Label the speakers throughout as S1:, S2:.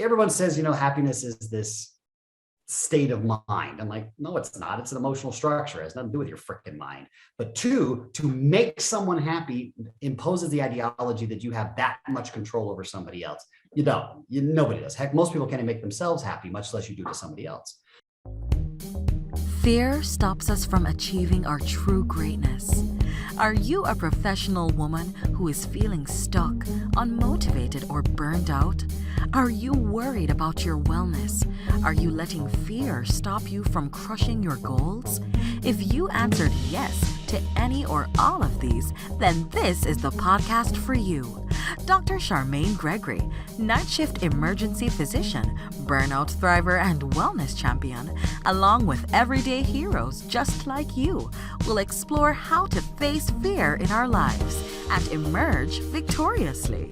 S1: everyone says, happiness is this state of mind. I'm like, no, it's not. It's an emotional structure. It has nothing to do with your freaking mind. But two, to make someone happy imposes the ideology that you have that much control over somebody else. You don't. Nobody does. Heck, most people can't even make themselves happy, much less you do to somebody else.
S2: Fear stops us from achieving our true greatness. Are you a professional woman who is feeling stuck, unmotivated, or burned out? Are you worried about your wellness? Are you letting fear stop you from crushing your goals? If you answered yes to any or all of these, then this is the podcast for you. Dr. Charmaine Gregory, night shift emergency physician, burnout thriver, and wellness champion, along with everyday heroes just like you, will explore how to face fear in our lives and emerge victoriously.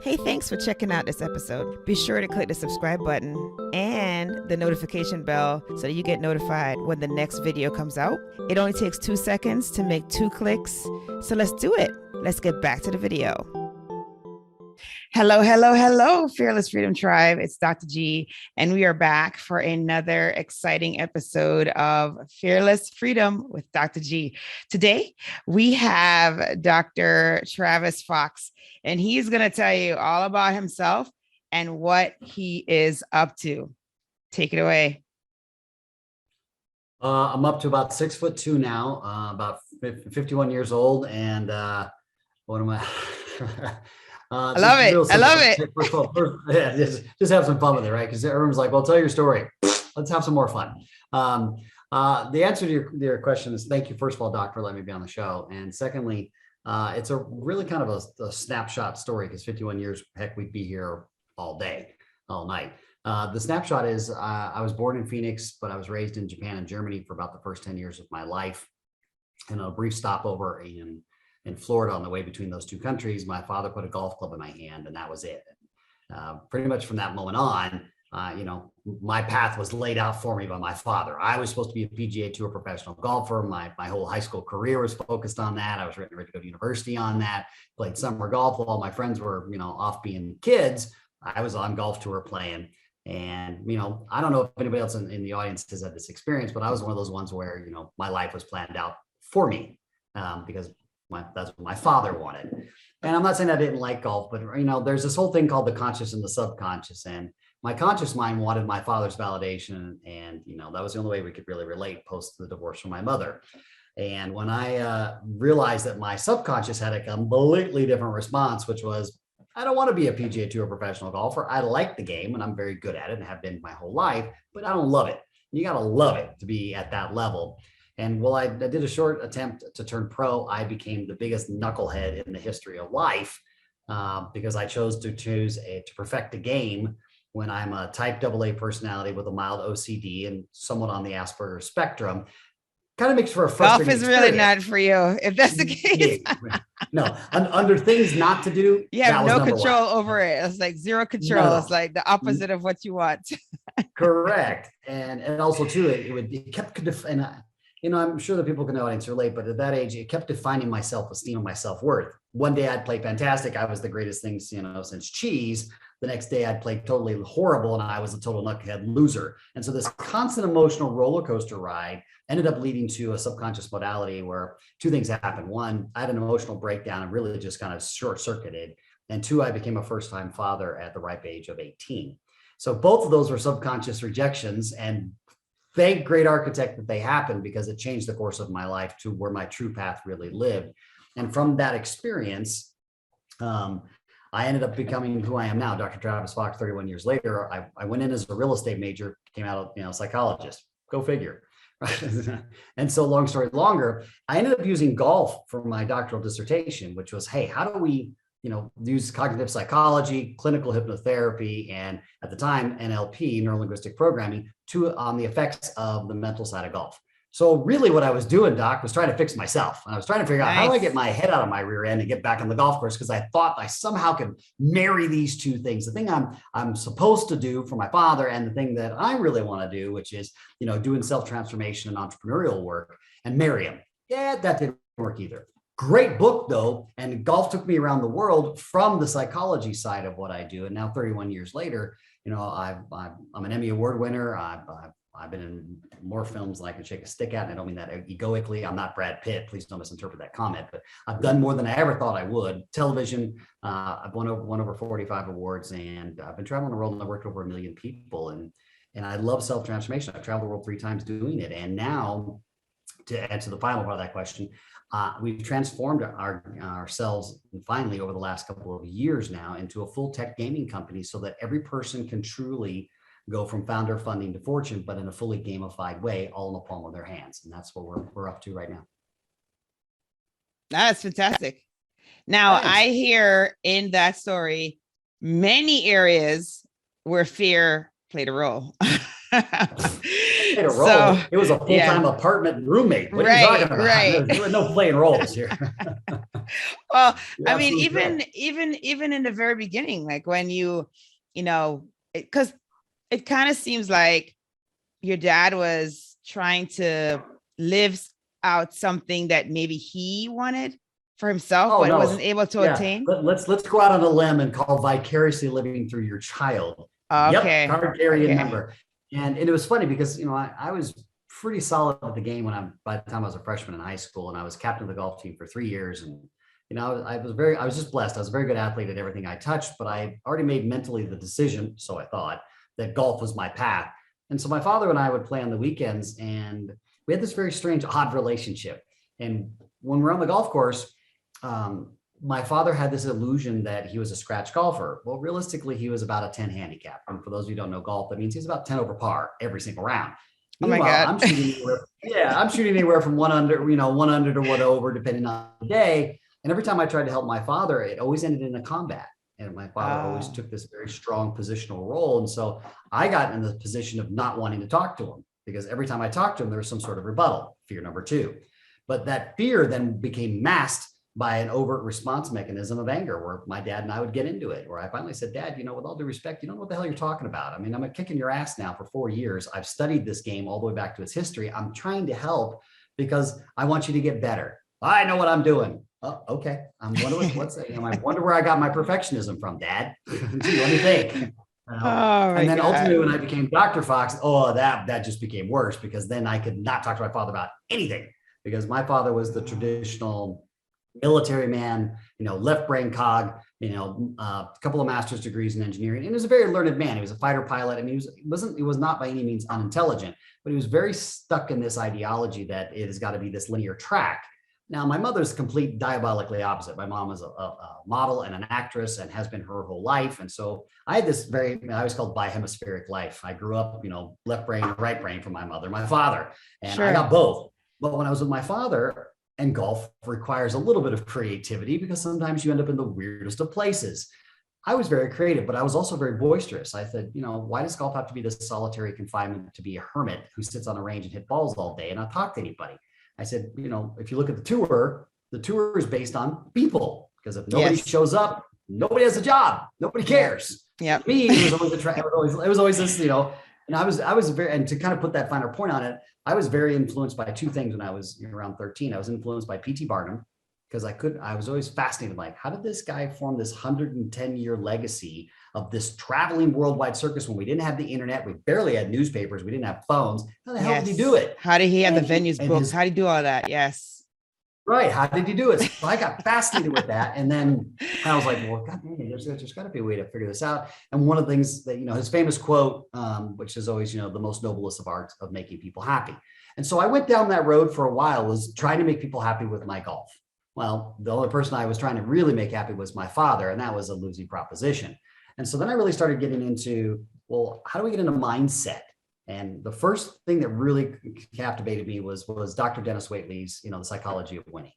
S3: Hey, thanks for checking out this episode. Be sure to click the subscribe button and the notification bell so that you get notified when the next video comes out. It only takes 2 seconds to make 2 clicks. So let's do it. Let's get back to the video. Hello, Fearless Freedom Tribe. It's Dr. G, and we are back for another exciting episode of Fearless Freedom with Dr. G. Today, we have Dr. Travis Fox, and he's going to tell you all about himself and what he is up to. Take it away.
S1: I'm up to about 6'2" now, about 51 years old, and what am I?
S3: I love it.
S1: First of all, yeah, just have some fun with it, right? Because everyone's like, well, tell your story. Let's have some more fun. The answer to your question is thank you, first of all, Doc, for letting me be on the show. And secondly, it's a really kind of a snapshot story because 51 years, heck, we'd be here all day, all night. The snapshot is I was born in Phoenix, but I was raised in Japan and Germany for about the first 10 years of my life. And a brief stopover in Florida on the way between those two countries, my father put a golf club in my hand, and that was it. Pretty much from that moment on, my path was laid out for me by my father. I was supposed to be a PGA Tour professional golfer. My whole high school career was focused on that. I was ready to go to university on that, played summer golf while my friends were, off being kids. I was on golf tour playing. And, I don't know if anybody else in the audience has had this experience, but I was one of those ones where, my life was planned out for me because that's what my father wanted. And I'm not saying I didn't like golf, but there's this whole thing called the conscious and the subconscious. And my conscious mind wanted my father's validation. And, that was the only way we could really relate post the divorce from my mother. And when I realized that my subconscious had a completely different response, which was, I don't want to be a PGA Tour professional golfer. I like the game and I'm very good at it and have been my whole life, but I don't love it. You got to love it to be at that level. And while I did a short attempt to turn pro, I became the biggest knucklehead in the history of life because I chose to perfect the game when I'm a type AA personality with a mild OCD and somewhat on the Asperger's spectrum. Kind of makes for a frustrating
S3: golf is really not for you, if that's the case.
S1: No, under things not to do.
S3: You have no control over it. It's like zero control.
S1: No.
S3: It's like the opposite of what you want.
S1: Correct. And also too, it kept, and I'm sure that people can know it's relate, but at that age, it kept defining my self-esteem and my self-worth. One day I'd play fantastic. I was the greatest thing, since cheese. The next day I'd play totally horrible and I was a total knucklehead loser. And so this constant emotional roller coaster ride ended up leading to a subconscious modality where two things happened. One, I had an emotional breakdown and really just kind of short-circuited. And two, I became a first-time father at the ripe age of 18. So both of those were subconscious rejections, and thank great architect that they happened because it changed the course of my life to where my true path really lived. And from that experience, I ended up becoming who I am now, Dr. Travis Fox. 31 years later, I went in as a real estate major, came out, psychologist. Go figure. And so long story longer, I ended up using golf for my doctoral dissertation, which was, hey, how do we, use cognitive psychology, clinical hypnotherapy, and at the time, NLP, neuro-linguistic programming, on the effects of the mental side of golf. So really what I was doing, Doc, was trying to fix myself. And I was trying to figure out how do I get my head out of my rear end and get back on the golf course? Because I thought I somehow could marry these two things. The thing I'm supposed to do for my father and the thing that I really want to do, which is, doing self-transformation and entrepreneurial work, and marry him. Yeah, that didn't work either. Great book though. And golf took me around the world from the psychology side of what I do. And now 31 years later, I'm an Emmy Award winner. I've been in more films than I can shake a stick at. And I don't mean that egoically. I'm not Brad Pitt. Please don't misinterpret that comment, but I've done more than I ever thought I would. Television, I've won over 45 awards, and I've been traveling the world, and I've worked over 1 million people. And I love self-transformation. I've traveled the world 3 times doing it. And now, to answer the final part of that question, we've transformed ourselves finally over the last couple of years now into a full tech gaming company, so that every person can truly go from founder funding to fortune, but in a fully gamified way, all in the palm of their hands. And that's what we're up to right now.
S3: That's fantastic. Now,
S1: Thanks.
S3: I hear in that story many areas where fear played a role.
S1: Played a role. So, it was a full-time apartment roommate. What are you talking about?
S3: Right.
S1: There were no playing roles here.
S3: Well, I mean, even in the very beginning, like when because it kind of seems like your dad was trying to live out something that maybe he wanted for himself, but wasn't able to attain.
S1: Let's go out on a limb and call vicariously living through your child.
S3: Okay.
S1: Yep, card carrying member. And it was funny because I was pretty solid at the game by the time I was a freshman in high school, and I was captain of the golf team for 3 years. And I was just blessed. I was a very good athlete at everything I touched, but I already made mentally the decision, so I thought, that golf was my path. And so my father and I would play on the weekends, and we had this very strange, odd relationship. And when we're on the golf course, my father had this illusion that he was a scratch golfer. Well, realistically, he was about a 10 handicap. And for those of you who don't know golf, that means he's about 10 over par every single round.
S3: Oh my God.
S1: I'm shooting anywhere from 1 under, 1 under to 1 over, depending on the day. And every time I tried to help my father, it always ended in a combat. And my father always took this very strong positional role. And so I got in the position of not wanting to talk to him, because every time I talked to him, there was some sort of rebuttal, fear number 2. But that fear then became masked by an overt response mechanism of anger, where my dad and I would get into it, where I finally said, Dad, with all due respect, you don't know what the hell you're talking about. I mean, I'm kicking your ass now for 4 years. I've studied this game all the way back to its history. I'm trying to help because I want you to get better. I know what I'm doing. Oh, okay. I'm wondering what's that? I wonder where I got my perfectionism from, Dad. Let me think. And then ultimately, when I became Dr. Fox, that just became worse, because then I could not talk to my father about anything, because my father was the traditional military man, left brain cog, a couple of master's degrees in engineering, and he was a very learned man. He was a fighter pilot. I mean, he was not by any means unintelligent, but he was very stuck in this ideology that it has got to be this linear track. Now, my mother's complete diabolically opposite. My mom is a model and an actress, and has been her whole life. And so I had this I was called bihemispheric life. I grew up, left brain and right brain from my mother, my father, and I got both. But when I was with my father, and golf requires a little bit of creativity, because sometimes you end up in the weirdest of places. I was very creative, but I was also very boisterous. I said, why does golf have to be this solitary confinement to be a hermit who sits on a range and hit balls all day and not talk to anybody? I said, if you look at the tour is based on people, because if nobody shows up, nobody has a job, nobody cares.
S3: Yeah.
S1: Me, it was always it was always this, and I was very, and to kind of put that finer point on it, I was very influenced by 2 things when I was around 13. I was influenced by P.T. Barnum, because I was always fascinated, like, how did this guy form this 110-year legacy of this traveling worldwide circus when we didn't have the internet, we barely had newspapers, we didn't have phones? How the hell did he do it?
S3: How did he have the venues booked? How did he do all that? Yes.
S1: Right. How did he do it? So I got fascinated with that. And then I was like, well, God, man, there's got to be a way to figure this out. And one of the things that, his famous quote, which is always, the most noblest of arts of making people happy. And so I went down that road for a while, was trying to make people happy with my golf. Well, the only person I was trying to really make happy was my father, and that was a losing proposition. And so then I really started getting into, well, how do we get into mindset? And the first thing that really captivated me was Dr. Dennis Waitley's, The Psychology of Winning.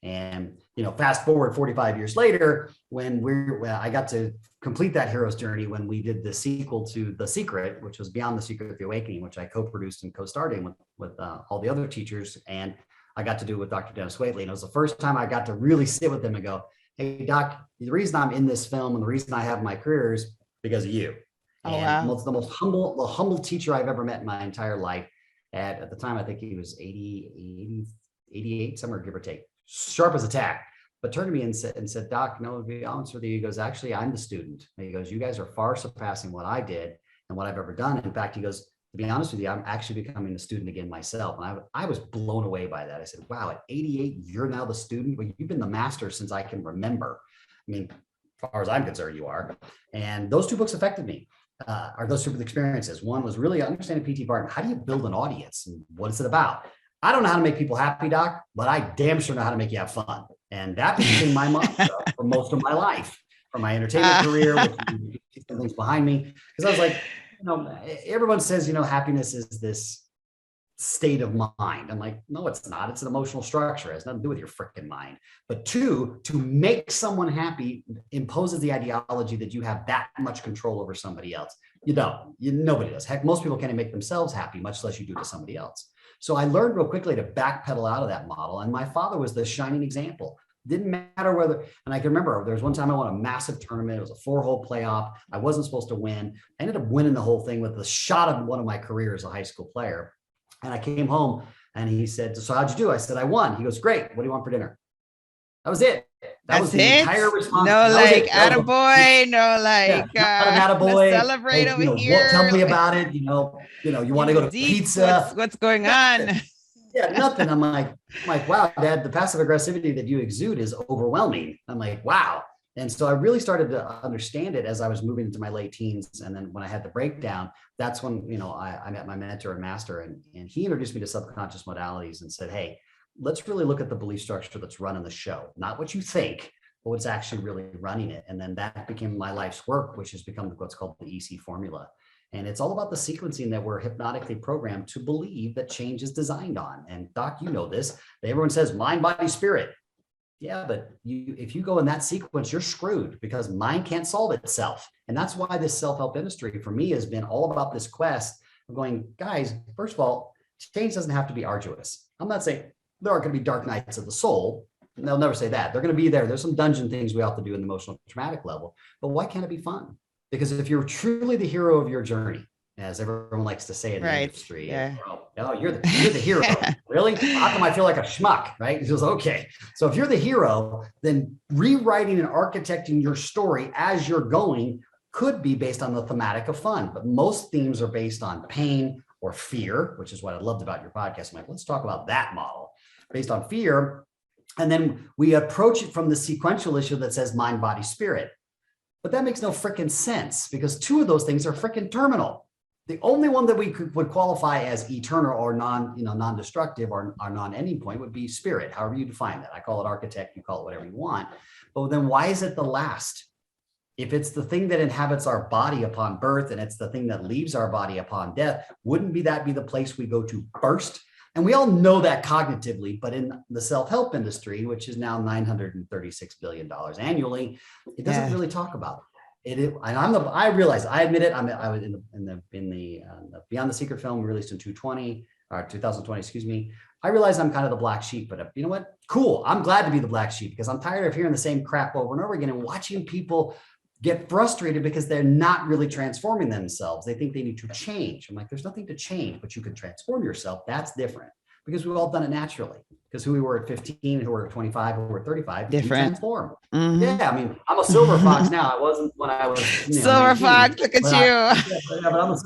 S1: And, fast forward 45 years later, when I got to complete that hero's journey, when we did the sequel to The Secret, which was Beyond the Secret of the Awakening, which I co-produced and co-starred in with all the other teachers. And I got to do it with Dr. Dennis Waitley. And it was the first time I got to really sit with him and go, hey, Doc, the reason I'm in this film and the reason I have my career is because of you. And the most humble teacher I've ever met in my entire life. At the time, I think he was 88, somewhere, give or take. sharp as a tack, but turned to me and said, Doc, no, to be honest with you, he goes, actually, I'm the student. And he goes, you guys are far surpassing what I did and what I've ever done. In fact, he goes, to be honest with you, I'm actually becoming the student again myself. And I was blown away by that. I said, wow, at 88, you're now the student, but you've been the master since I can remember. I mean, as far as I'm concerned, you are. And those two books affected me. Are those two experiences. One was really understanding PT Barton. How do you build an audience? And what is it about? I don't know how to make people happy, Doc, but I damn sure know how to make you have fun. And that became my mantra for most of my life, for my entertainment career, with things behind me. Because I was like, everyone says, happiness is this state of mind. I'm like, no, it's not. It's an emotional structure. It has nothing to do with your freaking mind. But two, to make someone happy imposes the ideology that you have that much control over somebody else. You don't. Nobody does. Heck, most people can't even make themselves happy, much less you do to somebody else. So I learned real quickly to backpedal out of that model. And my father was the shining example. Didn't matter whether, and I can remember there was one time I won a massive tournament. It was a 4-hole playoff. I wasn't supposed to win. I ended up winning the whole thing with the shot of one of my career as a high school player. And I came home and he said, so how'd you do? I said, I won. He goes, great. What do you want for dinner? That was it. That was the entire response.
S3: No, like, attaboy, no, like,
S1: not an attaboy.
S3: Celebrate over here.
S1: Tell me about it. You want to go to pizza.
S3: What's going on?
S1: Yeah, nothing. I'm like, wow, Dad, the passive aggressivity that you exude is overwhelming. I'm like, wow. And so I really started to understand it as I was moving into my late teens. And then when I had the breakdown, that's when, I met my mentor and master, and he introduced me to subconscious modalities and said, hey, let's really look at the belief structure that's running the show, not what you think, but what's actually really running it. And then that became my life's work, which has become what's called the EC formula. And it's all about the sequencing that we're hypnotically programmed to believe that change is designed on. And Doc, you know this, everyone says mind, body, spirit. Yeah, but if you go in that sequence, you're screwed because mind can't solve itself. And that's why this self-help industry for me has been all about this quest of going, guys, first of all, change doesn't have to be arduous. I'm not saying there aren't going to be dark nights of the soul. They'll never say that. They're going to be there. There's some dungeon things we have to do in the emotional traumatic level, but why can't it be fun? Because if you're truly the hero of your journey, as everyone likes to say in the industry, you're the hero. Really? How come I feel like a schmuck, right? He goes, okay. So if you're the hero, then rewriting and architecting your story as you're going could be based on the thematic of fun. But most themes are based on pain or fear, which is what I loved about your podcast. I'm like, let's talk about that model based on fear. And then we approach it from the sequential issue that says mind, body, spirit. But that makes no freaking sense because two of those things are freaking terminal. The only one that we would qualify as eternal or non-destructive or non-ending point would be spirit, however you define that. I call it architect, you call it whatever you want. But then why is it the last? If it's the thing that inhabits our body upon birth and it's the thing that leaves our body upon death, wouldn't that be the place we go to first? And we all know that cognitively, but in the self-help industry, which is now $936 billion annually, it doesn't really talk about it. I realize, I admit it. I was in the Beyond the Secret film released in 2020, excuse me. I realize I'm kind of the black sheep, but you know what? Cool. I'm glad to be the black sheep because I'm tired of hearing the same crap over and over again and watching people get frustrated because they're not really transforming themselves. They think they need to change. I'm like, there's nothing to change, but you can transform yourself. That's different because we've all done it naturally. Because who we were at 15, who were at 25, who were at 35, different. We transform. Mm-hmm. Yeah, I mean, I'm a silver fox now. I wasn't when I was
S3: silver 19, fox. Look at you.
S1: But I'm a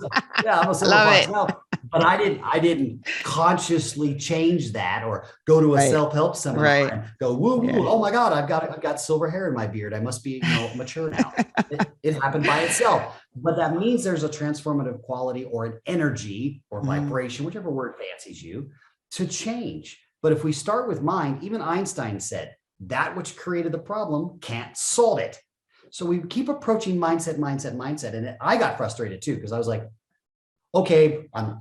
S1: silver fox now. But I didn't consciously change that or go to a self-help seminar and go, woo, woo, oh my God, I've got silver hair in my beard. I must be mature now. It happened by itself. But that means there's a transformative quality or an energy or vibration, whichever word fancies you, to change. But if we start with mind, even Einstein said, that which created the problem can't solve it. So we keep approaching mindset. And I got frustrated too, because I was like, okay, I'm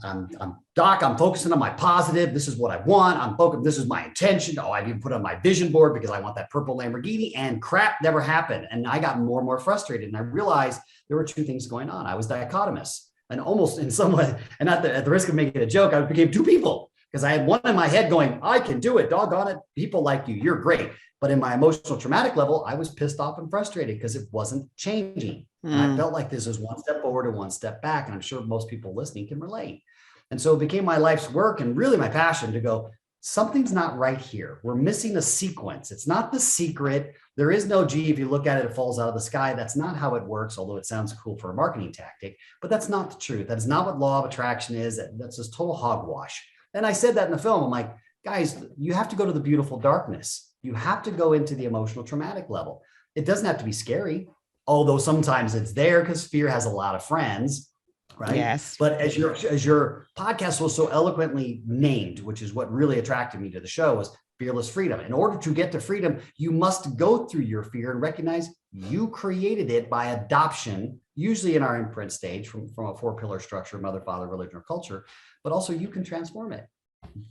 S1: Doc, I'm focusing on my positive. This is what I want. I'm focused. This is my intention. Oh, I've even put on my vision board because I want that purple Lamborghini, and crap never happened. And I got more and more frustrated. And I realized there were two things going on. I was dichotomous and almost in some way, and at the risk of making a joke, I became two people. Because I had one in my head going, I can do it, doggone it. People like you, you're great. But in my emotional traumatic level, I was pissed off and frustrated because it wasn't changing. And I felt like this is one step forward and one step back. And I'm sure most people listening can relate. And so it became my life's work and really my passion to go, something's not right here. We're missing a sequence. It's not the secret. There is no G. If you look at it, it falls out of the sky. That's not how it works, although it sounds cool for a marketing tactic, but that's not the truth. That is not what law of attraction is. That's just total hogwash. And I said that in the film. I'm like, guys, you have to go to the beautiful darkness. You have to go into the emotional traumatic level. It doesn't have to be scary, although sometimes it's there because fear has a lot of friends. Right.
S3: Yes.
S1: But as your podcast was so eloquently named, which is what really attracted me to the show, was fearless freedom. In order to get to freedom, you must go through your fear and recognize you created it by adoption, usually in our imprint stage from a 4-pillar structure, mother, father, religion, or culture, but also you can transform it.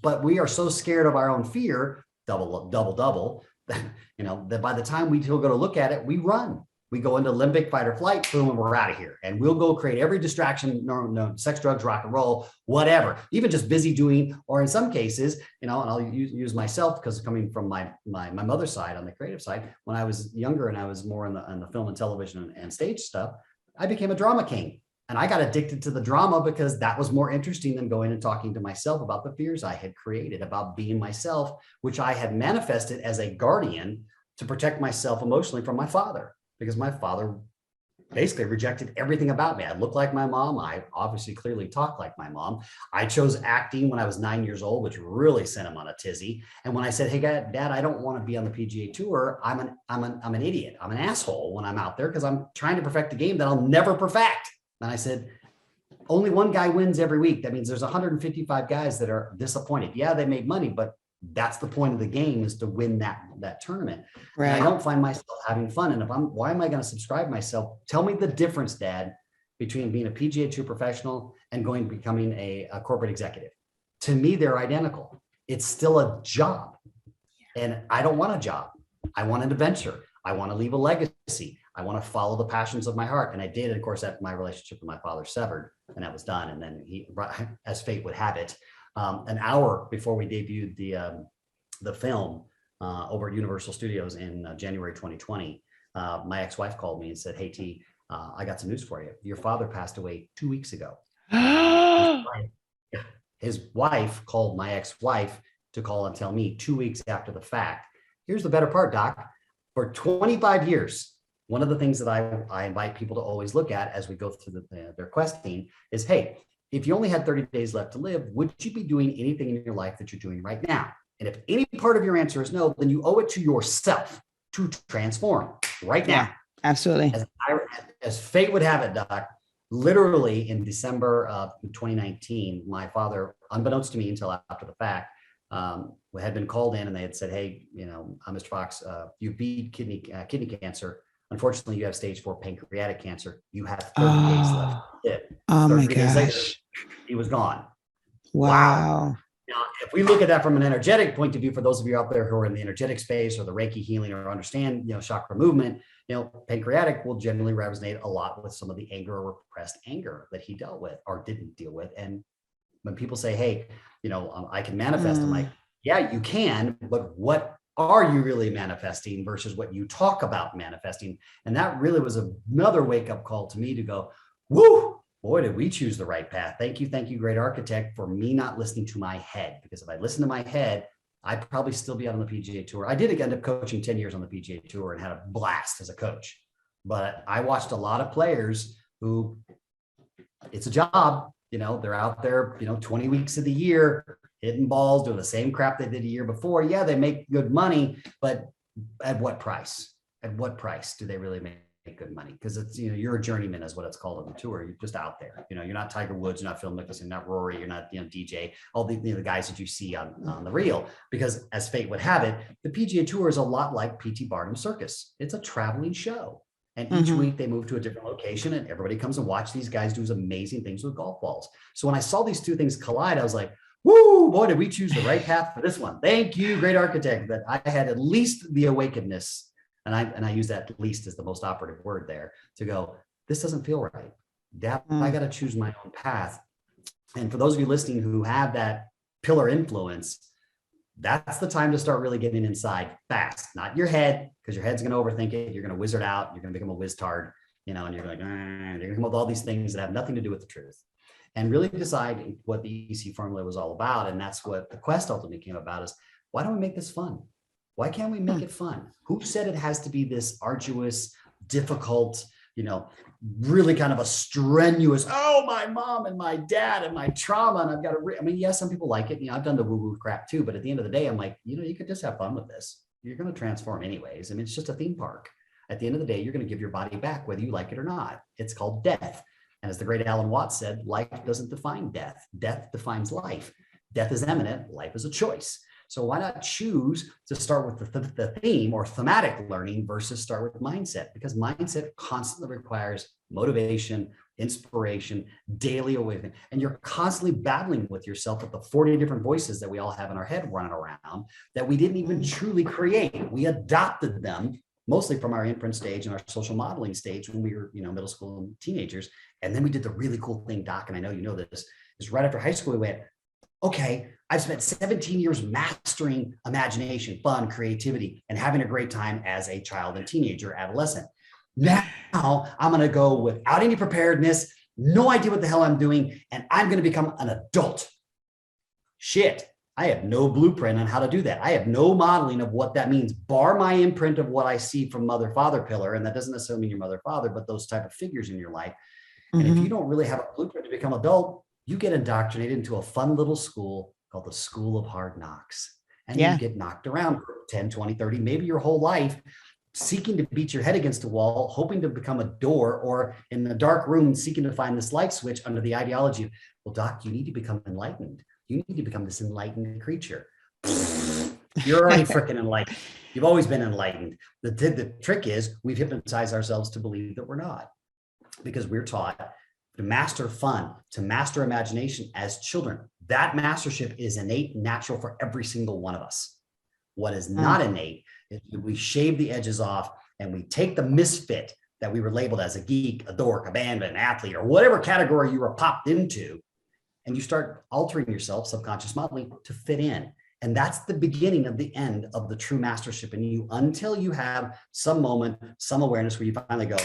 S1: But we are so scared of our own fear, double, that by the time we go to look at it, we run. We go into limbic fight or flight, boom, and we're out of here. And we'll go create every distraction, no, sex, drugs, rock and roll, whatever, even just busy doing, or in some cases, and I'll use myself because coming from my mother's side on the creative side, when I was younger and I was more in the film and television and stage stuff, I became a drama king. And I got addicted to the drama because that was more interesting than going and talking to myself about the fears I had created, about being myself, which I had manifested as a guardian to protect myself emotionally from my father. Because my father basically rejected everything about me. I look like my mom. I obviously clearly talk like my mom. I chose acting when I was 9 years old, which really sent him on a tizzy. And when I said, "Hey, Dad, I don't want to be on the PGA Tour," I'm an idiot. I'm an asshole when I'm out there because I'm trying to perfect a game that I'll never perfect. And I said, only one guy wins every week. That means there's 155 guys that are disappointed. Yeah, they made money, but that's the point of the game, is to win that tournament. Right. And I don't find myself having fun. And why am I going to subscribe myself? Tell me the difference, Dad, between being a PGA Tour professional and becoming a corporate executive. To me, they're identical. It's still a job. And I don't want a job. I want an adventure. I want to leave a legacy. I want to follow the passions of my heart. And I did. And of course, that my relationship with my father severed, and that was done. And then he, as fate would have it, an hour before we debuted the film over at Universal Studios in January 2020, my ex-wife called me and said, "Hey, T, I got some news for you. Your father passed away 2 weeks ago." His wife called my ex-wife to call and tell me 2 weeks after the fact. Here's the better part, Doc. For 25 years, one of the things that I invite people to always look at as we go through their questing is, hey, if you only had 30 days left to live, would you be doing anything in your life that you're doing right now? And if any part of your answer is no, then you owe it to yourself to transform right now.
S3: Yeah, absolutely.
S1: As fate would have it, Doc, literally in December of 2019, my father, unbeknownst to me until after the fact, had been called in and they had said, "Hey, Mr. Fox, you beat kidney cancer. Unfortunately, you have stage 4 pancreatic cancer. You have 30 days left to live."
S3: Oh my
S1: gosh. Later, he was gone.
S3: Wow.
S1: Now, if we look at that from an energetic point of view, for those of you out there who are in the energetic space or the Reiki healing or understand, chakra movement, pancreatic will generally resonate a lot with some of the anger or repressed anger that he dealt with or didn't deal with. And when people say, "Hey, I can manifest," I'm like, yeah, you can, but what are you really manifesting versus what you talk about manifesting? And that really was another wake-up call to me to go, whoo, boy, did we choose the right path. Thank you, great architect, for me not listening to my head. Because if I listened to my head, I'd probably still be out on the PGA Tour. I did end up coaching 10 years on the PGA Tour and had a blast as a coach. But I watched a lot of players who, it's a job, they're out there, 20 weeks of the year, hitting balls, doing the same crap they did a year before. Yeah, they make good money, but at what price? At what price do they really make good money? Because it's, you're a journeyman is what it's called on the tour. You're just out there. You're not Tiger Woods, you're not Phil Mickelson, you're not Rory, you're not DJ, all the the guys that you see on the reel. Because as fate would have it, the PGA Tour is a lot like P.T. Barnum's Circus. It's a traveling show. And each week they move to a different location and everybody comes and watch these guys do amazing things with golf balls. So when I saw these two things collide, I was like, woo, boy, did we choose the right path for this one. Thank you, great architect, that I had at least the awakenedness. And I use that "at least" as the most operative word there to go, this doesn't feel right. I got to choose my own path. And for those of you listening who have that pillar influence, that's the time to start really getting inside fast, not your head, because your head's going to overthink it. You're going to wizard out. You're going to become a whiz-tard, and you're like, you're going to come up with all these things that have nothing to do with the truth. and really decide what the EC formula was all about. And that's what the quest ultimately came about, is why don't we make this fun? Why can't we make it fun? Who said it has to be this arduous, difficult, really kind of a strenuous, oh, my mom and my dad and my trauma, and I've got to, I mean, yes, some people like it. I've done the woo-woo crap too, but at the end of the day, I'm like, you could just have fun with this. You're going to transform anyways. I mean, it's just a theme park. At the end of the day, you're going to give your body back, whether you like it or not. It's called death. And as the great Alan Watts said, life doesn't define death. Death defines life. Death is imminent. Life is a choice. So why not choose to start with the theme or thematic learning versus start with mindset? Because mindset constantly requires motivation, inspiration, daily awakening. And you're constantly battling with yourself with the 40 different voices that we all have in our head running around that we didn't even truly create. We adopted them mostly from our imprint stage and our social modeling stage when we were, middle school and teenagers. And then we did the really cool thing, Doc, and I know you know this, is right after high school, we went, okay, I've spent 17 years mastering imagination, fun, creativity, and having a great time as a child and teenager, adolescent. Now I'm going to go without any preparedness, no idea what the hell I'm doing, and I'm going to become an adult. Shit, I have no blueprint on how to do that. I have no modeling of what that means, bar my imprint of what I see from mother, father pillar. And that doesn't necessarily mean your mother, father, but those type of figures in your life. And if you don't really have a blueprint to become adult, you get indoctrinated into a fun little school called the School of Hard Knocks. And you get knocked around for 10, 20, 30, maybe your whole life, seeking to beat your head against a wall, hoping to become a door, or in a dark room, seeking to find this light switch under the ideology of, well, Doc, you need to become enlightened. You need to become this enlightened creature. You're already freaking enlightened. You've always been enlightened. The trick is we've hypnotized ourselves to believe that we're not, because we're taught to master fun, to master imagination as children. That mastership is innate, natural for every single one of us. What is not innate is we shave the edges off and we take the misfit that we were labeled as a geek, a dork, a band, an athlete, or whatever category you were popped into, and you start altering yourself, subconscious modeling, to fit in. And that's the beginning of the end of the true mastership in you, until you have some moment, some awareness where you finally go,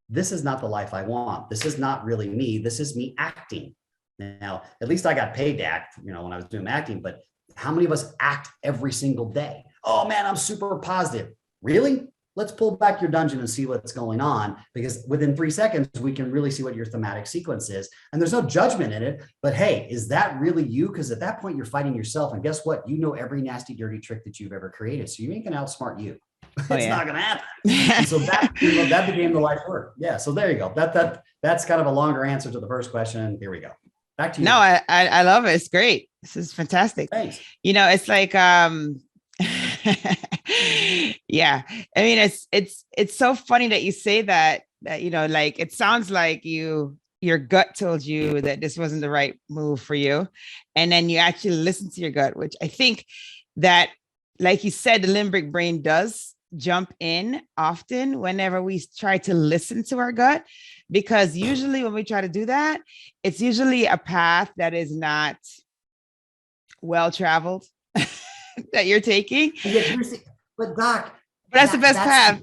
S1: this is not the life I want. This is not really me. This is me acting. Now, at least I got paid to act, when I was doing acting, but how many of us act every single day? Oh man, I'm super positive. Really? Let's pull back your dungeon and see what's going on, because within 3 seconds, we can really see what your thematic sequence is. And there's no judgment in it, but hey, is that really you? Because at that point, you're fighting yourself. And guess what? You know every nasty, dirty trick that you've ever created. So you ain't gonna outsmart you. It's not going to happen. And so that became the life work. Yeah. So there you go. That's kind of a longer answer to the first question. Here we go. Back to you.
S3: No, I love it. It's great. This is fantastic.
S1: Thanks.
S3: It's like, yeah. I mean, it's so funny that you say that, like, it sounds like your gut told you that this wasn't the right move for you. And then you actually listen to your gut, which I think that, like you said, the limbic brain does jump in often whenever we try to listen to our gut, because usually when we try to do that, it's usually a path that is not well traveled that you're taking.
S1: But Doc,
S3: that's the best path.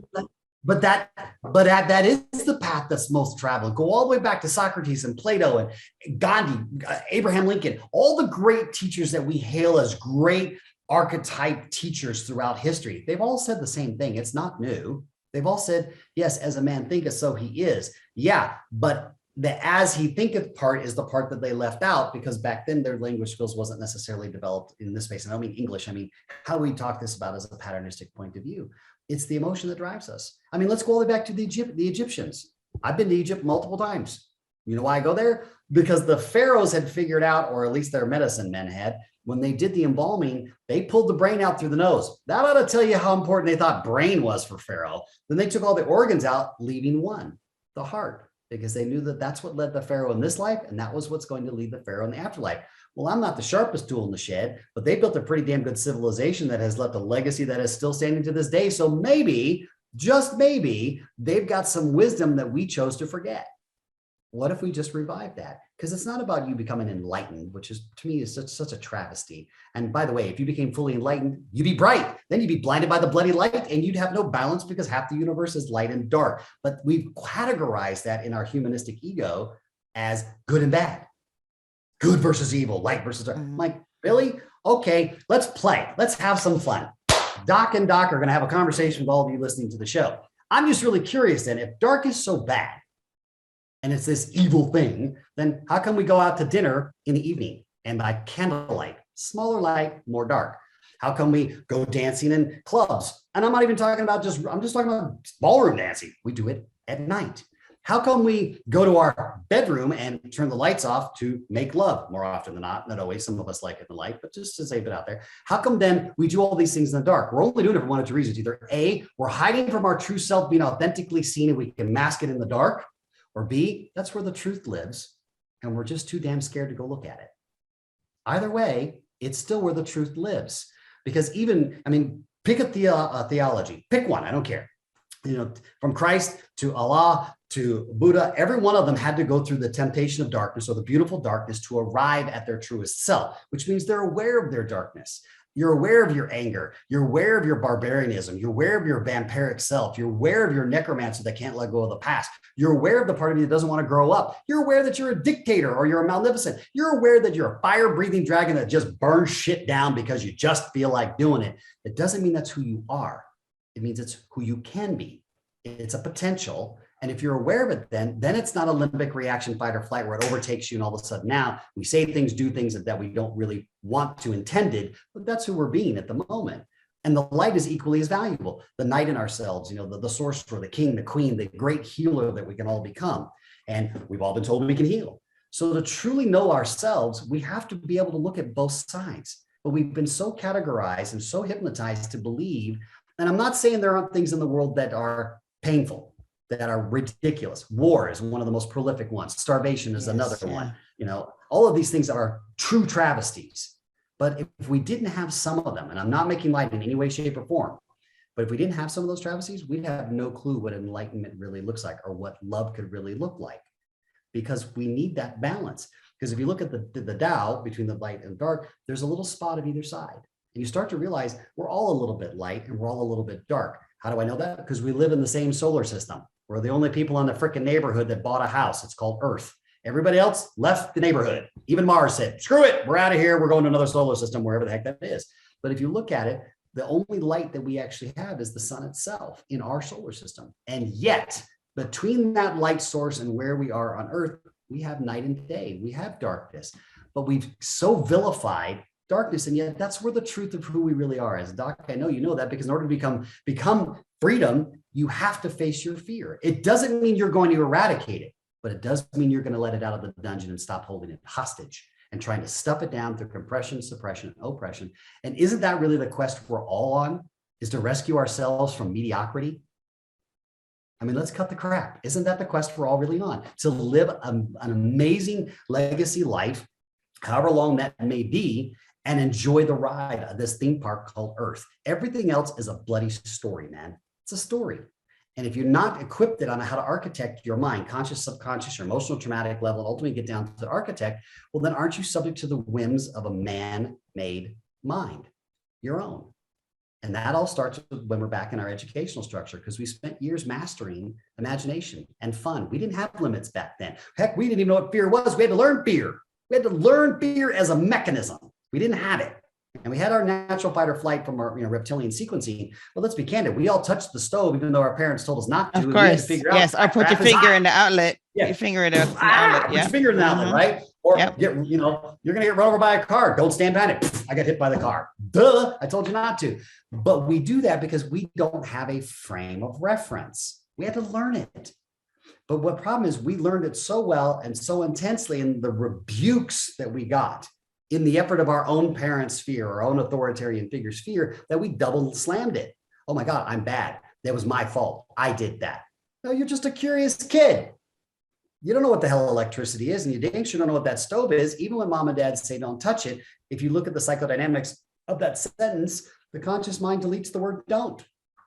S1: But that is the path that's most traveled. Go all the way back to Socrates and Plato and Gandhi, Abraham Lincoln, all the great teachers that we hail as great archetype teachers throughout history. They've all said the same thing. It's not new. They've all said, yes, as a man thinketh, so he is. Yeah, but the as he thinketh part is the part that they left out, because back then their language skills wasn't necessarily developed in this space. And I don't mean English. I mean, how we talk this about as a patternistic point of view. It's the emotion that drives us. I mean, let's go all the way back to the Egyptians. I've been to Egypt multiple times. You know why I go there? Because the pharaohs had figured out, or at least their medicine men had, when they did the embalming, they pulled the brain out through the nose. That ought to tell you how important they thought brain was for Pharaoh. Then they took all the organs out, leaving one, the heart, because they knew that that's what led the Pharaoh in this life, and that was what's going to lead the Pharaoh in the afterlife. Well, I'm not the sharpest tool in the shed, but they built a pretty damn good civilization that has left a legacy that is still standing to this day. So maybe, just maybe, they've got some wisdom that we chose to forget. What if we just revive that? Because it's not about you becoming enlightened, which is, to me, is such a travesty. And by the way, if you became fully enlightened, you'd be bright. Then you'd be blinded by the bloody light, and you'd have no balance, because half the universe is light and dark. But we've categorized that in our humanistic ego as good and bad. good versus evil, light versus dark. I'm like, really? Okay, let's play. Let's have some fun. Doc and Doc are going to have a conversation with all of you listening to the show. I'm just really curious then, if dark is so bad and it's this evil thing, then how come we go out to dinner in the evening and by candlelight, smaller light, more dark? How come we go dancing in clubs? And I'm not even talking about I'm just talking about ballroom dancing. We do it at night. How come we go to our bedroom and turn the lights off to make love more often than not? Not always. Some of us like it in the light, but just to save it out there. How come then we do all these things in the dark? We're only doing it for one of two reasons. Either A, we're hiding from our true self, being authentically seen, and we can mask it in the dark. Or B, that's where the truth lives, and we're just too damn scared to go look at it. Either way, it's still where the truth lives. Because even, I mean, pick a theology, pick one, I don't care. You know, from Christ to Allah to Buddha, every one of them had to go through the temptation of darkness or the beautiful darkness to arrive at their truest self, which means they're aware of their darkness. You're aware of your anger. You're aware of your barbarianism. You're aware of your vampiric self. You're aware of your necromancer that can't let go of the past. You're aware of the part of you that doesn't want to grow up. You're aware that you're a dictator or you're a maleficent. You're aware that you're a fire-breathing dragon that just burns shit down because you just feel like doing it. It doesn't mean that's who you are. It means it's who you can be. It's a potential. And if you're aware of it, then it's not a limbic reaction, fight or flight, where it overtakes you. And all of a sudden now we say things, do things that we don't really want to intended, but that's who we're being at the moment. And the light is equally as valuable. The knight in ourselves, you know, the sorcerer, the king, the queen, the great healer that we can all become. And we've all been told we can heal. So to truly know ourselves, we have to be able to look at both sides. But we've been so categorized and so hypnotized to believe, and I'm not saying there aren't things in the world that are painful, that are ridiculous. War is one of the most prolific ones. Starvation is another one. You know, all of these things are true travesties. But if we didn't have some of them, and I'm not making light in any way, shape, or form, but if we didn't have some of those travesties, we'd have no clue what enlightenment really looks like or what love could really look like, because we need that balance. Because if you look at the Tao between the light and dark, there's a little spot of either side. And you start to realize we're all a little bit light and we're all a little bit dark. How do I know that? Because we live in the same solar system. We're the only people in the freaking neighborhood that bought a house. It's called Earth. Everybody else left the neighborhood. Even Mars said, screw it, we're out of here. We're going to another solar system, wherever the heck that is. But if you look at it, the only light that we actually have is the sun itself in our solar system. And yet, between that light source and where we are on Earth, we have night and day. We have darkness. But we've so vilified darkness, and yet that's where the truth of who we really are. As a doc, I know you know that, because in order to become freedom, you have to face your fear. It doesn't mean you're going to eradicate it, but it does mean you're going to let it out of the dungeon and stop holding it hostage and trying to stuff it down through compression, suppression, and oppression. And isn't that really the quest we're all on, is to rescue ourselves from mediocrity? I mean, let's cut the crap. Isn't that the quest we're all really on? To live an amazing legacy life, however long that may be, and enjoy the ride of this theme park called Earth. Everything else is a bloody story, man. It's a story. And if you're not equipped on how to architect your mind, conscious, subconscious, or emotional, traumatic level, and ultimately get down to the architect, well, then aren't you subject to the whims of a man-made mind, your own? And that all starts when we're back in our educational structure, because we spent years mastering imagination and fun. We didn't have limits back then. Heck, we didn't even know what fear was. We had to learn fear. We had to learn fear as a mechanism. We didn't have it. And we had our natural fight or flight from our reptilian sequencing. Well, let's be candid. We all touched the stove, even though our parents told us not to.
S3: Of course. Yes. Or put your finger in the outlet.
S1: Yeah.
S3: Your finger in the outlet.
S1: Put your finger in the outlet, right? Or you're going to get run over by a car. Don't stand behind it. I got hit by the car. Duh. I told you not to. But we do that because we don't have a frame of reference. We had to learn it. But what problem is, we learned it so well and so intensely in the rebukes that we got in the effort of our own parents' fear, our own authoritarian figures' fear, that we double slammed it. Oh my God, I'm bad. That was my fault. I did that. No, you're just a curious kid. You don't know what the hell electricity is, and you dang sure don't know what that stove is. Even when mom and dad say don't touch it, if you look at the psychodynamics of that sentence, the conscious mind deletes the word don't.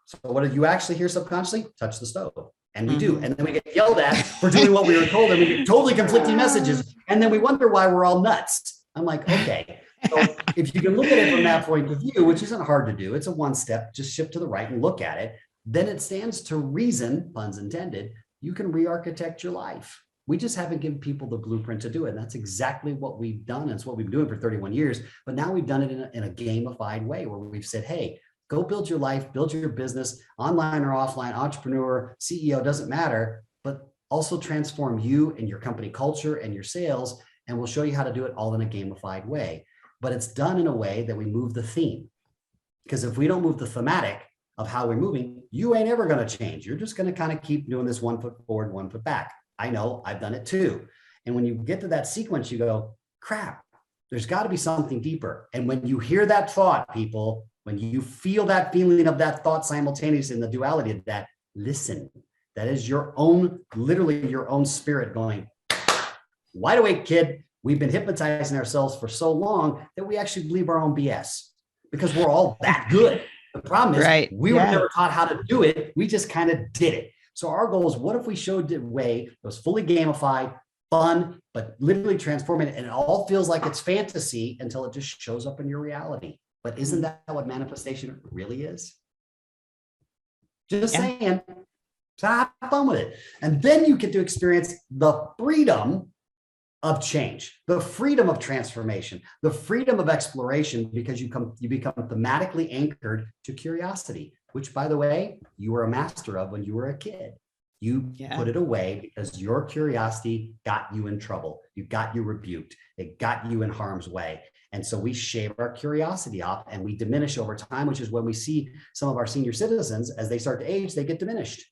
S1: So what do you actually hear subconsciously? Touch the stove. And we do. And then we get yelled at for doing what we were told, and we get totally conflicting messages. And then we wonder why we're all nuts. I'm like, okay, so if you can look at it from that point of view, which isn't hard to do, it's a one step, just shift to the right and look at it. Then it stands to reason, puns intended, you can re-architect your life. We just haven't given people the blueprint to do it. And that's exactly what we've done. It's what we've been doing for 31 years. But now we've done it in a gamified way where we've said, hey, go build your life, build your business, online or offline, entrepreneur, CEO, doesn't matter, but also transform you and your company culture and your sales. And we'll show you how to do it all in a gamified way. But it's done in a way that we move the theme. Because if we don't move the thematic of how we're moving, you ain't ever going to change. You're just going to kind of keep doing this 1 foot forward, 1 foot back. I know, I've done it too. And when you get to that sequence, you go, crap, there's got to be something deeper. And when you hear that thought, people, when you feel that feeling of that thought simultaneously in the duality of that, listen. That is your own, literally your own spirit going, wide awake, kid. We've been hypnotizing ourselves for so long that we actually believe our own BS because we're all that good. The problem is we were never taught how to do it. We just kind of did it. So our goal is, what if we showed a way that was fully gamified, fun, but literally transforming it, and it all feels like it's fantasy until it just shows up in your reality. But isn't that what manifestation really is? Just saying. So have fun with it. And then you get to experience the freedom of change, the freedom of transformation, the freedom of exploration, because you become thematically anchored to curiosity, which, by the way, you were a master of when you were a kid. You put it away because your curiosity got you in trouble. You got you rebuked. It got you in harm's way. And so we shave our curiosity off and we diminish over time, which is when we see some of our senior citizens, as they start to age, they get diminished.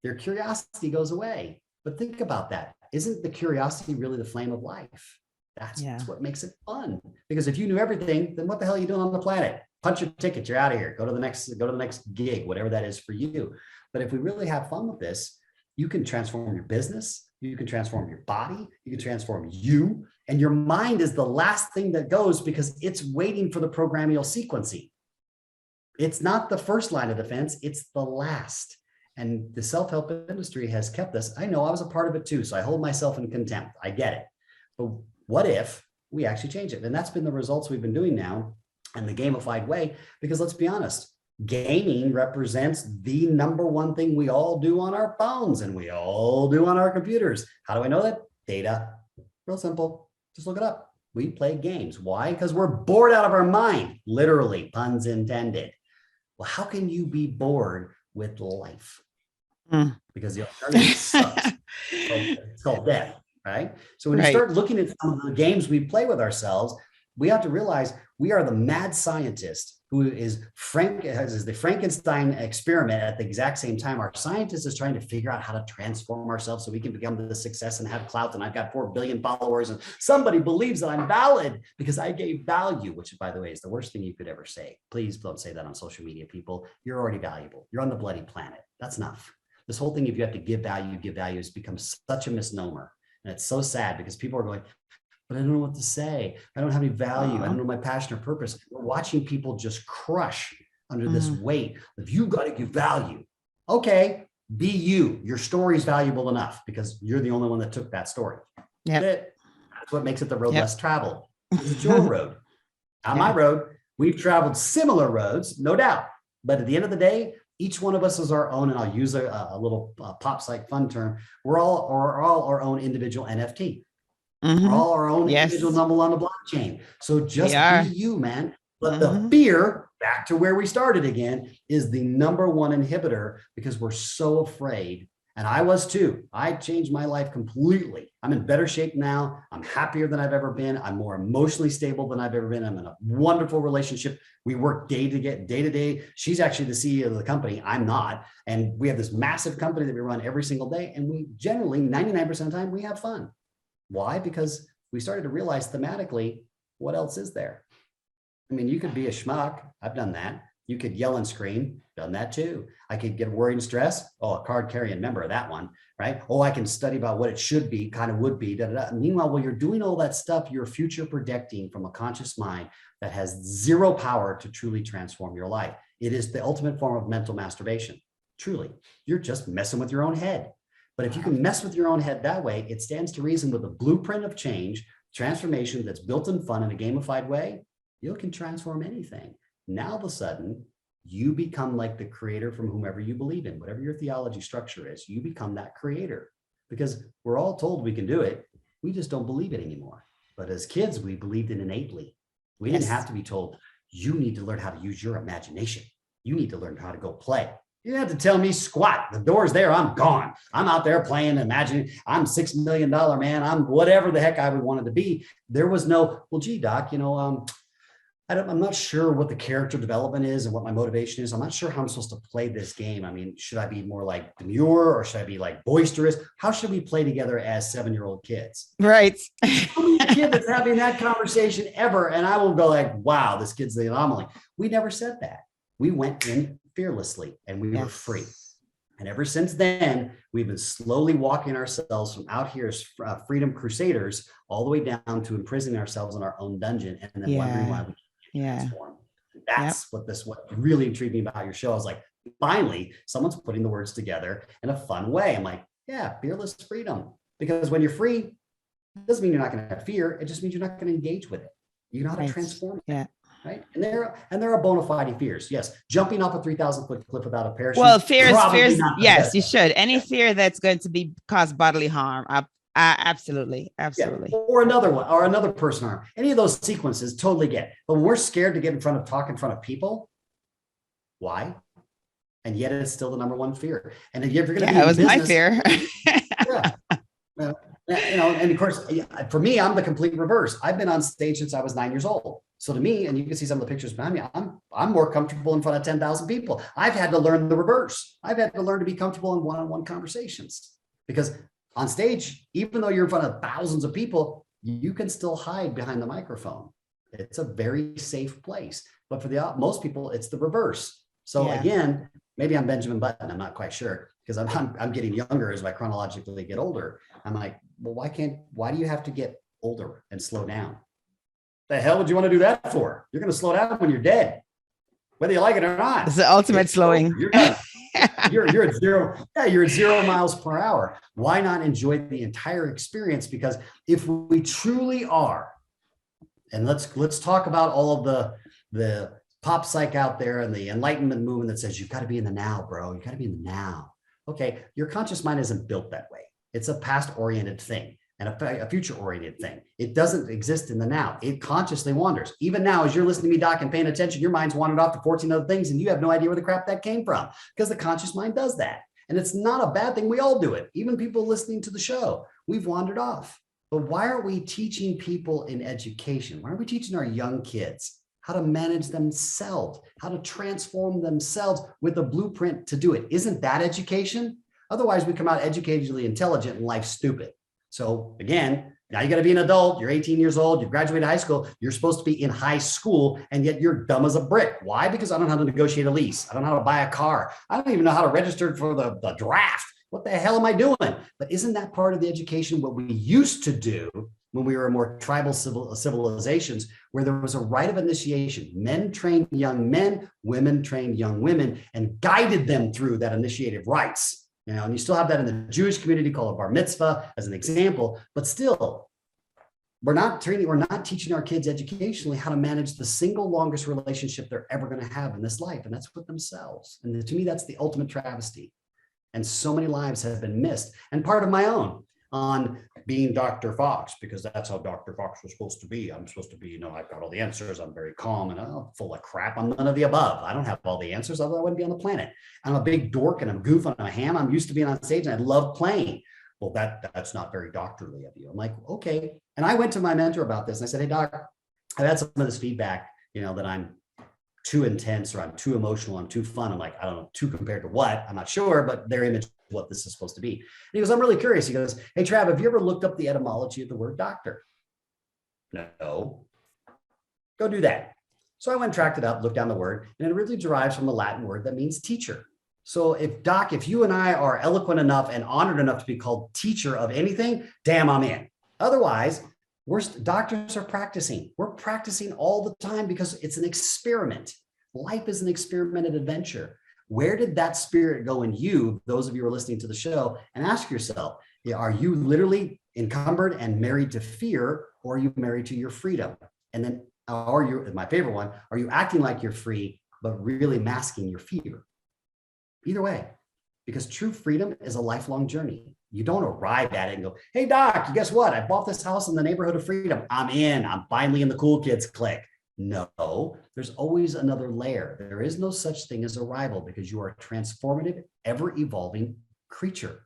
S1: Their curiosity goes away. But think about that. Isn't the curiosity really the flame of life? That's what makes it fun. Because if you knew everything, then what the hell are you doing on the planet? Punch your ticket, you're out of here. Go to the next gig, whatever that is for you. But if we really have fun with this, you can transform your business, you can transform your body, you can transform you, and your mind is the last thing that goes because it's waiting for the programmable sequencing. It's not the first line of defense, it's the last. And the self-help industry has kept this. I know I was a part of it too, so I hold myself in contempt. I get it. But what if we actually change it? And that's been the results we've been doing now in the gamified way, because let's be honest, gaming represents the number one thing we all do on our phones and we all do on our computers. How do I know that? Data. Real simple. Just look it up. We play games. Why? Because we're bored out of our mind. Literally, puns intended. Well, how can you be bored with life? Because the alternative sucks. It's called death, right? So when you start looking at some of the games we play with ourselves, we have to realize we are the mad scientist who is the Frankenstein experiment at the exact same time. Our scientist is trying to figure out how to transform ourselves so we can become the success and have clout. And I've got 4 billion followers and somebody believes that I'm valid because I gave value, which, by the way, is the worst thing you could ever say. Please don't say that on social media, people. You're already valuable. You're on the bloody planet. That's enough. This whole thing, if you have to give value, has become such a misnomer. And it's so sad because people are going, but I don't know what to say. I don't have any value. I don't know my passion or purpose. We're watching people just crush under this weight of you got to give value. Okay, be you. Your story is valuable enough because you're the only one that took that story. That's what makes it the road less traveled. It's your road, not my road. We've traveled similar roads, no doubt. But at the end of the day, each one of us is our own, and I'll use a little pop psych fun term. We're all our own individual NFT. We're all our own individual number on the blockchain. So just be you, man. But the fear, back to where we started again, is the number one inhibitor because we're so afraid. And I was too. I changed my life completely. I'm in better shape now. I'm happier than I've ever been. I'm more emotionally stable than I've ever been. I'm in a wonderful relationship. We work day to day. She's actually the CEO of the company. I'm not. And we have this massive company that we run every single day. And we generally, 99% of the time, we have fun. Why? Because we started to realize thematically, what else is there? I mean, you could be a schmuck. I've done that. You could yell and scream. Done that too. I could get worried and stressed. Oh, a card carrying member of that one, right? Oh, I can study about what it should be, kind of would be. Da, da, da. Meanwhile, while you're doing all that stuff, you're future projecting from a conscious mind that has zero power to truly transform your life. It is the ultimate form of mental masturbation. Truly, you're just messing with your own head. But if you can mess with your own head that way, it stands to reason with a blueprint of change, transformation that's built in fun in a gamified way, you can transform anything. Now, all of a sudden, you become like the creator from whomever you believe in, whatever your theology structure is, you become that creator. because we're all told we can do it. We just don't believe it anymore. But as kids, we believed it innately. We didn't have to be told, you need to learn how to use your imagination. You need to learn how to go play. You didn't have to tell me squat. The door's there. I'm gone. I'm out there playing, imagining I'm $6 million man. I'm whatever the heck I would want it to be. There was no, well, gee, doc, I'm not sure what the character development is and what my motivation is. I'm not sure how I'm supposed to play this game. I mean, should I be more like demure or should I be like boisterous? How should we play together as 7-year-old kids?
S3: Right.
S1: How many kids that's having that conversation ever? And I will go like, wow, this kid's the anomaly. We never said that. We went in fearlessly and we were free. And ever since then, we've been slowly walking ourselves from out here as freedom crusaders all the way down to imprisoning ourselves in our own dungeon and then wondering why we transform. That's what really intrigued me about your show. I was like, finally, someone's putting the words together in a fun way. I'm like, yeah, fearless freedom. Because when you're free, it doesn't mean you're not going to have fear. It just means you're not going to engage with it. You know how to transform it. Right. And there are bona fide fears. Yes. Jumping off a 3,000-foot cliff without a parachute.
S3: Well, fears. Yes, you should. Any fear that's going to cause bodily harm. Absolutely. Absolutely.
S1: Yeah. Or another one, or another person harm. Any of those sequences, totally get. But when we're scared to talk in front of people, why? And yet it's still the number one fear. And if you're going to be
S3: it was business, my fear.
S1: And of course, for me, I'm the complete reverse. I've been on stage since I was 9 years old. So to me, and you can see some of the pictures behind me, I'm more comfortable in front of 10,000 people. I've had to learn the reverse. I've had to learn to be comfortable in one-on-one conversations because on stage, even though you're in front of thousands of people, you can still hide behind the microphone. It's a very safe place. But for most people, it's the reverse. So again, maybe I'm Benjamin Button. I'm not quite sure because I'm getting younger as I chronologically get older. I'm like, well, why do you have to get older and slow down? The hell would you want to do that for? You're going to slow down when you're dead, whether you like it or not.
S3: It's the ultimate slowing.
S1: You're at zero. Yeah, you're at 0 miles per hour. Why not enjoy the entire experience? Because if we truly are, and let's talk about all of the pop psych out there and the enlightenment movement that says you've got to be in the now, bro. You got to be in the now. Okay, your conscious mind isn't built that way. It's a past-oriented thing and a future-oriented thing. It doesn't exist in the now. It consciously wanders. Even now, as you're listening to me, Doc, and paying attention, your mind's wandered off to 14 other things, and you have no idea where the crap that came from because the conscious mind does that. And it's not a bad thing. We all do it. Even people listening to the show, we've wandered off. But why aren't we teaching people in education? Why aren't we teaching our young kids how to manage themselves, how to transform themselves with a blueprint to do it? Isn't that education? Otherwise, we come out educationally intelligent and life's stupid. So again, now you got to be an adult. You're 18 years old. You've graduated high school. You're supposed to be in high school, and yet you're dumb as a brick. Why? Because I don't know how to negotiate a lease. I don't know how to buy a car. I don't even know how to register for the draft. What the hell am I doing? But isn't that part of the education what we used to do when we were more tribal civilizations, where there was a rite of initiation? Men trained young men, women trained young women, and guided them through that initiative rites. And you still have that in the Jewish community called a bar mitzvah as an example, but still, we're not teaching our kids educationally how to manage the single longest relationship they're ever going to have in this life, and that's with themselves. And to me, that's the ultimate travesty. And so many lives have been missed, and part of my own on being Dr. Fox, because that's how Dr. Fox was supposed to be. I'm supposed to be, I've got all the answers. I'm very calm and full of crap. I'm none of the above. I don't have all the answers, otherwise I wouldn't be on the planet. I'm a big dork and I'm goof and I'm a ham. I'm used to being on stage and I love playing. Well, that's not very doctorly of you. I'm like, okay. And I went to my mentor about this and I said, hey, doc, I've had some of this feedback, that I'm too intense or I'm too emotional, I'm too fun. I'm like, I don't know, too compared to what? I'm not sure, but their image of what this is supposed to be. And he goes, I'm really curious. He goes, hey, Trav, have you ever looked up the etymology of the word doctor? No. Go do that. So I went and tracked it up, looked down the word, and it really derives from the Latin word that means teacher. So if you and I are eloquent enough and honored enough to be called teacher of anything, damn, I'm in. Otherwise, doctors are practicing. We're practicing all the time because it's an experiment. Life is an experimented adventure. Where did that spirit go in you, those of you who are listening to the show, and ask yourself, are you literally encumbered and married to fear, or are you married to your freedom? And then, my favorite one, are you acting like you're free, but really masking your fear? Either way, because true freedom is a lifelong journey. You don't arrive at it and go, hey, doc, guess what? I bought this house in the neighborhood of freedom. I'm in. I'm finally in the cool kids clique. No, there's always another layer. There is no such thing as arrival because you are a transformative, ever-evolving creature.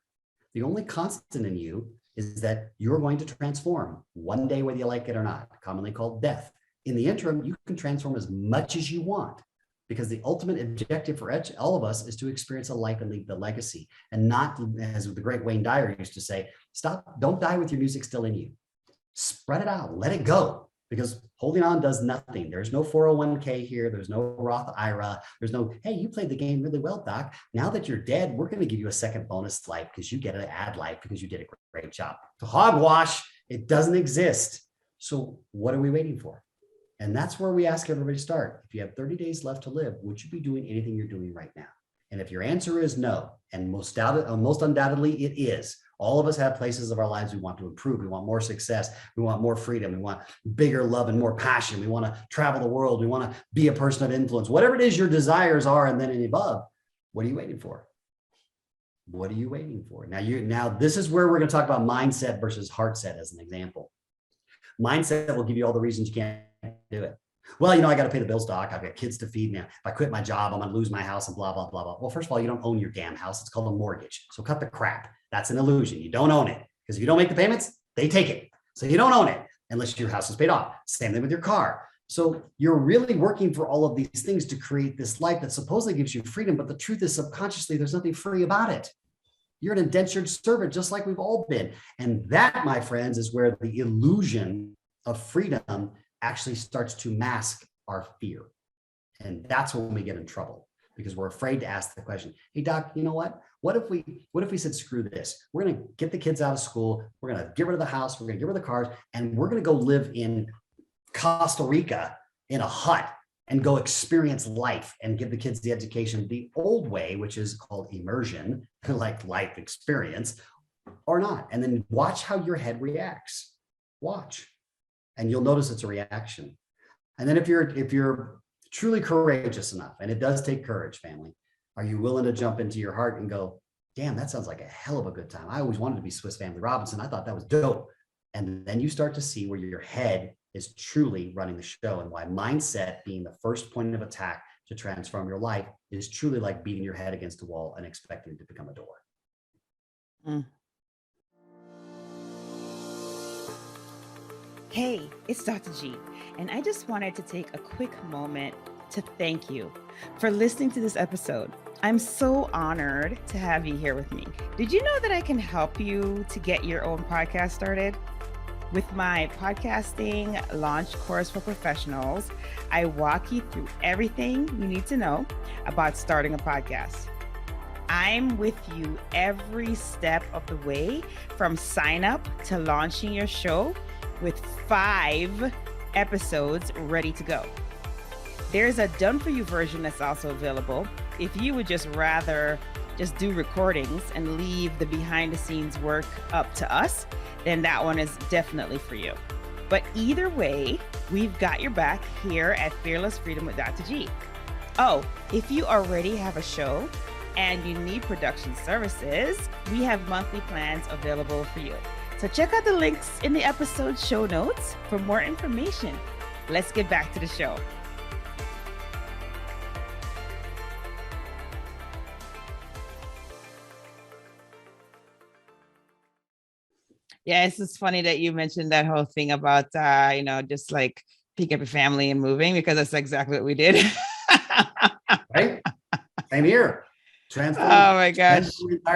S1: The only constant in you is that you're going to transform one day, whether you like it or not, commonly called death. In the interim, you can transform as much as you want because the ultimate objective for all of us is to experience a life and leave the legacy and not, as the great Wayne Dyer used to say, don't die with your music still in you. Spread it out, let it go. Because holding on does nothing. There's no 401k here. There's no Roth IRA. There's no, hey, you played the game really well, doc. Now that you're dead, we're going to give you a second bonus life because you get an ad life because you did a great job. To hogwash, it doesn't exist. So what are we waiting for? And that's where we ask everybody to start. If you have 30 days left to live, would you be doing anything you're doing right now? And if your answer is no, and most undoubtedly it is, all of us have places of our lives we want to improve. We want more success. We want more freedom. We want bigger love and more passion. We want to travel the world. We want to be a person of influence. Whatever it is your desires are and then and above, what are you waiting for? What are you waiting for? Now this is where we're going to talk about mindset versus heart set as an example. Mindset will give you all the reasons you can't do it. Well, I got to pay the bills, doc. I've got kids to feed now. If I quit my job, I'm going to lose my house and blah, blah, blah, blah. Well, first of all, you don't own your damn house. It's called a mortgage. So cut the crap. That's an illusion. You don't own it because if you don't make the payments, they take it. So you don't own it unless your house is paid off. Same thing with your car. So you're really working for all of these things to create this life that supposedly gives you freedom. But the truth is subconsciously, there's nothing free about it. You're an indentured servant, just like we've all been. And that, my friends, is where the illusion of freedom actually starts to mask our fear. And that's when we get in trouble because we're afraid to ask the question, hey, doc, you know what? What if we said, screw this? We're going to get the kids out of school. We're going to get rid of the house. We're going to get rid of the cars. And we're going to go live in Costa Rica in a hut and go experience life and give the kids the education the old way, which is called immersion, like life experience, or not. And then watch how your head reacts. Watch. And you'll notice it's a reaction. And then if you're truly courageous enough, and it does take courage, family, are you willing to jump into your heart and go, damn, that sounds like a hell of a good time. I always wanted to be Swiss Family Robinson. I thought that was dope. And then you start to see where your head is truly running the show and why mindset being the first point of attack to transform your life is truly like beating your head against a wall and expecting it to become a door.
S3: Mm. Hey, it's Dr. G, and I just wanted to take a quick moment to thank you for listening to this episode. I'm so honored to have you here with me. Did you know that I can help you to get your own podcast started? With my podcasting launch course for professionals, I walk you through everything you need to know about starting a podcast. I'm with you every step of the way from sign up to launching your show with 5 episodes ready to go. There's a done for you version that's also available. If you would just rather just do recordings and leave the behind the scenes work up to us, then that one is definitely for you. But either way, we've got your back here at Fearless Freedom with Dr. G. Oh, if you already have a show and you need production services, we have monthly plans available for you. So check out the links in the episode show notes for more information. Let's get back to the show. Yeah, it's just funny that you mentioned that whole thing about, just like pick up your family and moving, because that's exactly what we did.
S1: Right? Same here.
S3: Oh my gosh.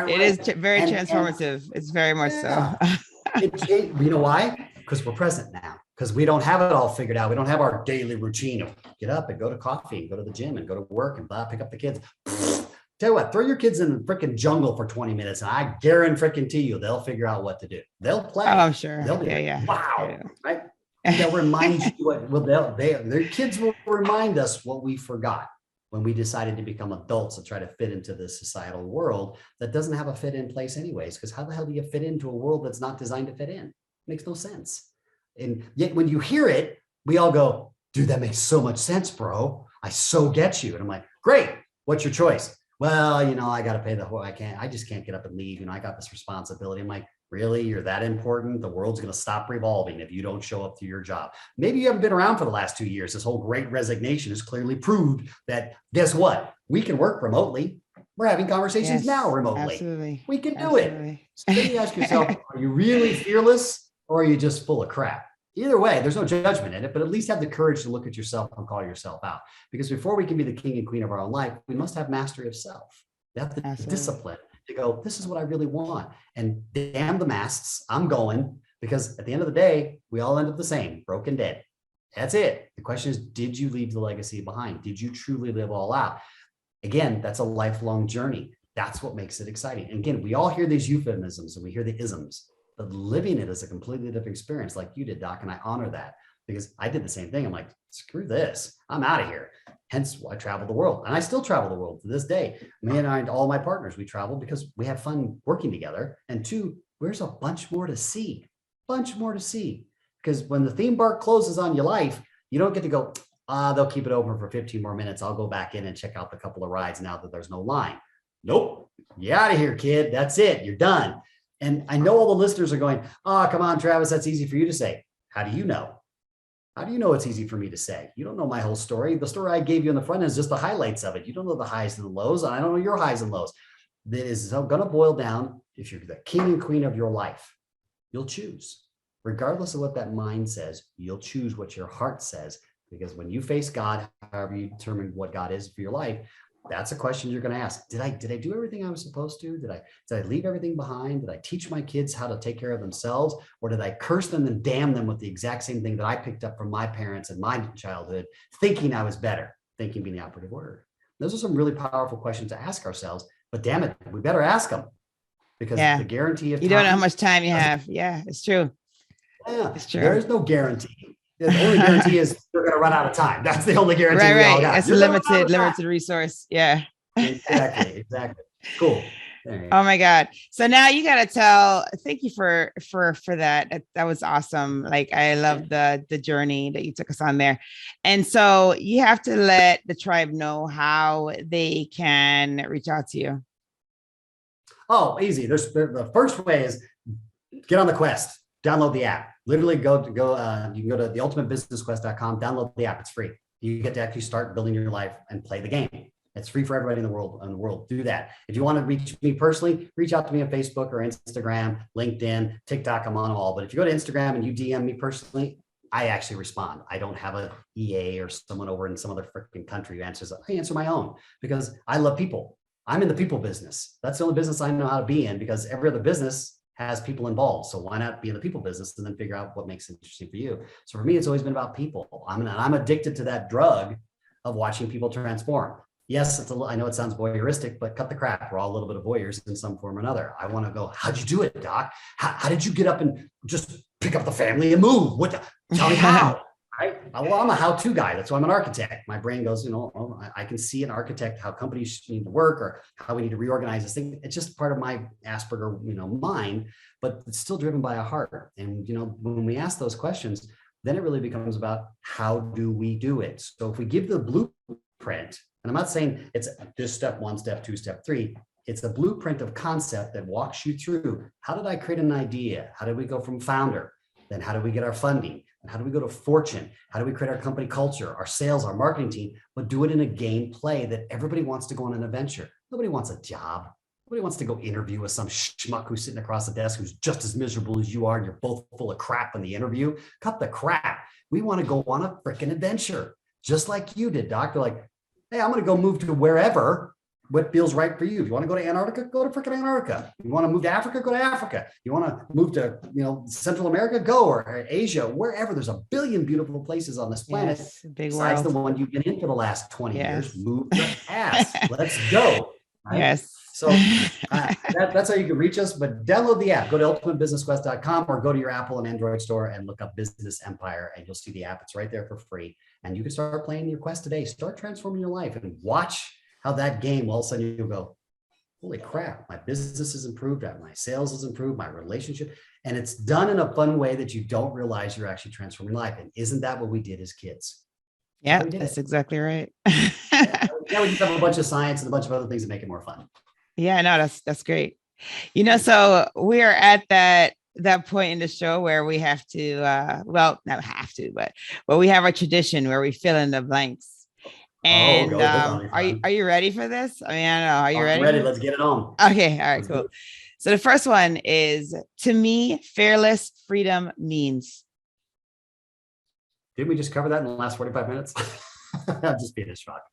S3: It is very transformative. It's very much so.
S1: You know why? Because we're present now. Because we don't have it all figured out. We don't have our daily routine of get up and go to coffee and go to the gym and go to work and blah, pick up the kids. Tell you what, throw your kids in the freaking jungle for 20 minutes and I guarantee you they'll figure out what to do. They'll play.
S3: Oh, I'm sure.
S1: They'll be wow.
S3: Yeah.
S1: Right? They'll remind you their kids will remind us what we forgot when we decided to become adults and try to fit into this societal world that doesn't have a fit in place anyways. Because how the hell do you fit into a world that's not designed to fit in? It makes no sense. And yet when you hear it, we all go, dude, that makes so much sense, bro. I so get you. And I'm like, great. What's your choice? well, I got to pay the whole, I just can't get up and leave. I got this responsibility. I'm like, really? You're that important? The world's going to stop revolving if you don't show up to your job. Maybe you haven't been around for the last 2 years. This whole great resignation has clearly proved that, guess what? We can work remotely. We're having conversations now remotely.
S3: Absolutely.
S1: We can do it. So then you ask yourself, are you really fearless or are you just full of crap? Either way, there's no judgment in it, but at least have the courage to look at yourself and call yourself out. Because before we can be the king and queen of our own life, we must have mastery of self. We have the discipline to go, this is what I really want. And damn the masks, I'm going, because at the end of the day, we all end up the same, broken dead. That's it. The question is, did you leave the legacy behind? Did you truly live all out? Again, that's a lifelong journey. That's what makes it exciting. And again, we all hear these euphemisms and we hear the isms, but living it is a completely different experience like you did, Doc. And I honor that because I did the same thing. I'm like, screw this. I'm out of here. Hence, I travel the world. And I still travel the world to this day. Me and all my partners, we travel because we have fun working together. And two, there's a bunch more to see. Because when the theme park closes on your life, you don't get to go, they'll keep it open for 15 more minutes. I'll go back in and check out the couple of rides now that there's no line. Nope. You're out of here, kid. That's it. You're done. And I know all the listeners are going, oh, come on, Travis, that's easy for you to say. How do you know? How do you know it's easy for me to say? You don't know my whole story. The story I gave you in the front end is just the highlights of it. You don't know the highs and the lows. And I don't know your highs and lows. That is going to boil down, if you're the king and queen of your life, you'll choose. Regardless of what that mind says, you'll choose what your heart says. Because when you face God, however you determine what God is for your life, that's a question you're going to ask. Did I do everything I was supposed to? Did I leave everything behind? Did I teach my kids how to take care of themselves? Or did I curse them and damn them with the exact same thing that I picked up from my parents and my childhood, thinking I was better, thinking being the operative word? Those are some really powerful questions to ask ourselves, but damn it, we better ask them because the guarantee of
S3: you don't know how much time you have. Yeah, it's true.
S1: Yeah,
S3: it's true.
S1: There is no guarantee. The only guarantee is we're going to run out of time. That's the only guarantee.
S3: Right. That's a limited resource. Yeah.
S1: Exactly. Cool.
S3: Oh my God. So now you got to thank you for that. That was awesome. Like, I love the journey that you took us on there. And so you have to let the tribe know how they can reach out to you.
S1: Oh, easy. The first way is get on the quest, download the app. Literally you can go to theultimatebusinessquest.com, download the app. It's free. You get to actually start building your life and play the game. It's free for everybody in the world. Do that. If you want to reach me personally, reach out to me on Facebook or Instagram, LinkedIn, TikTok. I'm on all. But if you go to Instagram and you DM me personally, I actually respond. I don't have a EA or someone over in some other freaking country who answers. I answer my own because I love people. I'm in the people business. That's the only business I know how to be in because every other business has people involved. So why not be in the people business and then figure out what makes it interesting for you? So for me, it's always been about people. I'm addicted to that drug of watching people transform. Yes, I know it sounds voyeuristic, but cut the crap. We're all a little bit of voyeurs in some form or another. I want to go, how'd you do it, Doc? How did you get up and just pick up the family and move? Tell me how. Right? Well, I'm a how-to guy. That's why I'm an architect. My brain goes, I can see an architect, how companies need to work or how we need to reorganize this thing. It's just part of my Asperger, mind, but it's still driven by a heart. And, when we ask those questions, then it really becomes about how do we do it? So if we give the blueprint, and I'm not saying it's just step 1, step 2, step 3, it's the blueprint of concept that walks you through. How did I create an idea? How did we go from founder? Then how do we get our funding? And how do we go to fortune? How do we create our company culture, our sales, our marketing team, but do it in a game play that everybody wants to go on an adventure. Nobody wants a job. Nobody wants to go interview with some schmuck who's sitting across the desk who's just as miserable as you are and you're both full of crap in the interview. Cut the crap. We want to go on a freaking adventure, just like you did, Doc. They're like, hey, I'm going to go move to wherever, what feels right for you. If you want to go to Antarctica, go to freaking Antarctica. You want to move to Africa, go to Africa. You want to move to, Central America, go, or Asia, wherever. There's a billion beautiful places on this planet.
S3: Yes, big
S1: besides
S3: world.
S1: the one you've been in for the last 20 years. Move your ass. Let's go. Right?
S3: Yes.
S1: So that's how you can reach us, but download the app. Go to ultimatebusinessquest.com or go to your Apple and Android store and look up Business Empire and you'll see the app. It's right there for free. And you can start playing your quest today. Start transforming your life and watch how that game, all of a sudden you'll go, holy crap, my business has improved, my sales has improved, my relationship. And it's done in a fun way that you don't realize you're actually transforming life. And isn't that what we did as kids?
S3: Yeah, that's exactly right.
S1: Now we just have a bunch of science and a bunch of other things that make it more fun.
S3: Yeah, no, that's great. So we're at that point in the show where we have to well, not have to, but we have a tradition where we fill in the blanks. And
S1: Go. This ought to be fun.
S3: are you ready for this? I mean, I don't know. Are you ready?
S1: Ready. Let's get it on.
S3: Okay. All right,
S1: Let's
S3: cool. So the first one is, to me, fearless freedom means.
S1: Didn't we just cover that in the last 45 minutes? I'm just being a shock.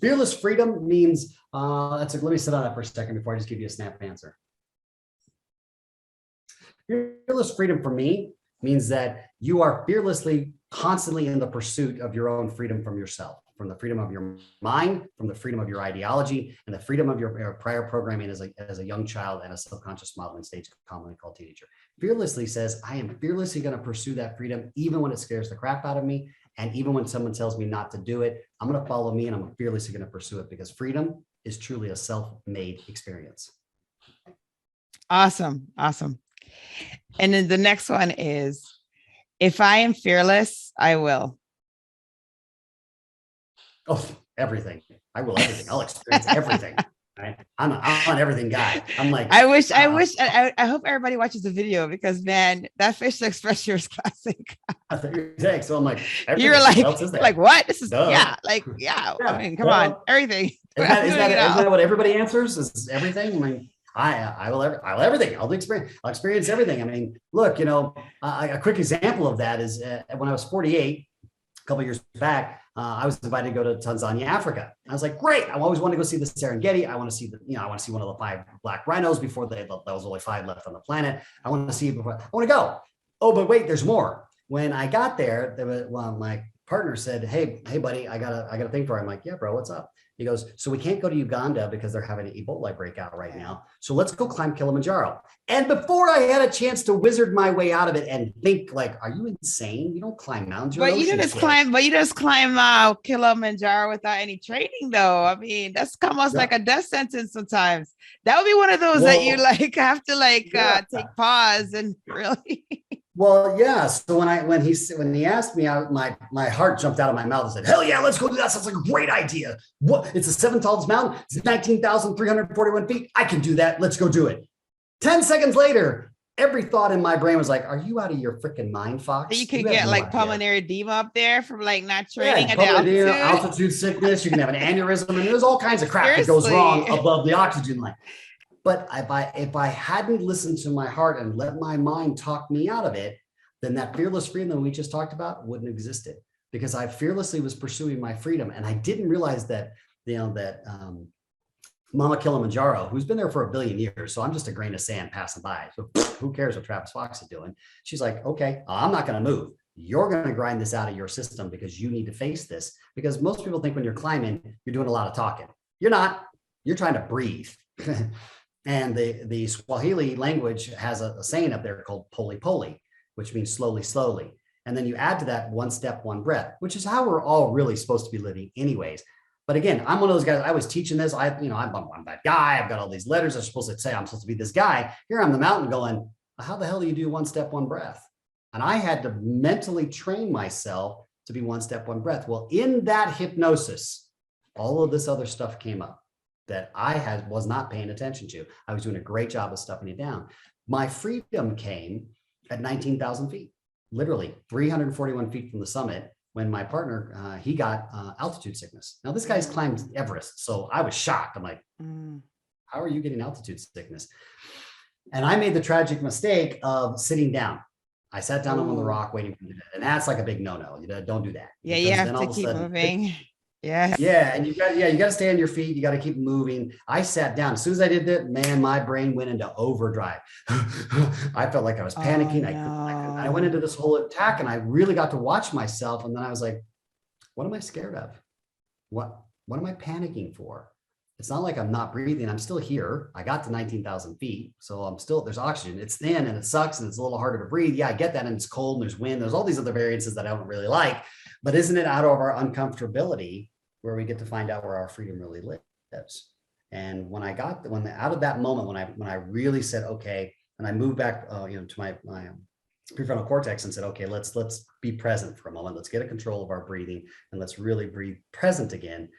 S1: Fearless freedom means, let me sit on that for a second before I just give you a snap answer. Fearless freedom for me means that you are fearlessly, constantly in the pursuit of your own freedom from yourself, from the freedom of your mind, from the freedom of your ideology, and the freedom of your prior programming as a young child and a subconscious modeling stage commonly called teenager. Fearlessly says, I am fearlessly going to pursue that freedom, even when it scares the crap out of me. And even when someone tells me not to do it, I'm going to follow me and I'm fearlessly going to pursue it, because freedom is truly a self-made experience.
S3: Awesome. And then the next one is, if I am fearless, I will.
S1: Oh, everything. I will everything. I'll experience everything. Right? I'm an everything guy. I'm like, I
S3: hope everybody watches the video, because man, that facial expression is classic.
S1: So I'm like,
S3: you're like, what? This is yeah. I mean, come on, everything.
S1: Isn't that what everybody answers? Is everything? I mean, I will everything. I'll experience everything. I mean, look, a quick example of that is when I was 48, a couple of years back, I was invited to go to Tanzania, Africa. I was like, great. I always wanted to go see the Serengeti. I want to see I want to see one of the 5 black rhinos before there was only 5 left on the planet. I want to see it before I want to go. Oh, but wait, there's more. When I got there, my partner said, hey, buddy, I got a thing for you. I'm like, yeah, bro, what's up? He goes, so we can't go to Uganda because they're having an Ebola breakout right now. So let's go climb Kilimanjaro. And before I had a chance to wizard my way out of it and think like, are you insane? You don't climb mountains.
S3: But you just climb Kilimanjaro without any training, though. I mean, that's almost like a death sentence sometimes. That would be one of those that you have to take pause and really.
S1: Well, yeah. So when he asked me, my heart jumped out of my mouth and said, hell yeah, let's go do that. Sounds like a great idea. What? It's the 7th tallest mountain. It's 19,341 feet. I can do that. Let's go do it. 10 seconds later, every thought in my brain was like, are you out of your freaking mind, Fox?
S3: You could get pulmonary edema up there from not training at
S1: altitude sickness. You can have an aneurysm, and there's all kinds of crap that goes wrong above the oxygen line. But if I hadn't listened to my heart and let my mind talk me out of it, then that fearless freedom we just talked about wouldn't have existed, because I fearlessly was pursuing my freedom. And I didn't realize that, Mama Kilimanjaro, who's been there for 1 billion years, so I'm just a grain of sand passing by. So who cares what Travis Fox is doing? She's like, okay, I'm not going to move. You're going to grind this out of your system because you need to face this. Because most people think when you're climbing, you're doing a lot of talking. You're not. You're trying to breathe. And the Swahili language has a saying up there called pole pole, which means slowly, slowly. And then you add to that 1 step, 1 breath, which is how we're all really supposed to be living anyways. But again, I'm one of those guys. I was teaching this. I'm that guy. I've got all these letters. I'm supposed to say I'm supposed to be this guy. Here I'm the mountain going, how the hell do you do 1 step, 1 breath? And I had to mentally train myself to be 1 step, 1 breath. Well, in that hypnosis, all of this other stuff came up that I was not paying attention to. I was doing a great job of stuffing it down. My freedom came at 19,000 feet, literally 341 feet from the summit, when my partner, he got altitude sickness. Now, this guy's climbed Everest, so I was shocked. I'm like, how are you getting altitude sickness? And I made the tragic mistake of sitting down. I sat down on the rock waiting for him to do that. And that's like a big no-no. Don't do that.
S3: Yeah, you have to keep moving. Yeah.
S1: Yeah. And you got to stay on your feet. You got to keep moving. I sat down. As soon as I did that, man, my brain went into overdrive. I felt like I was panicking. I went into this whole attack, and I really got to watch myself. And then I was like, what am I scared of? What am I panicking for? It's not like I'm not breathing. I'm still here. I got to 19,000 feet. So there's oxygen. It's thin and it sucks and it's a little harder to breathe. Yeah, I get that. And it's cold and there's wind. There's all these other variances that I don't really like. But isn't it out of our uncomfortability where we get to find out where our freedom really lives? And when out of that moment, when I really said, okay, and I moved back, to my prefrontal cortex and said, okay, let's be present for a moment. Let's get a control of our breathing and let's really breathe present again.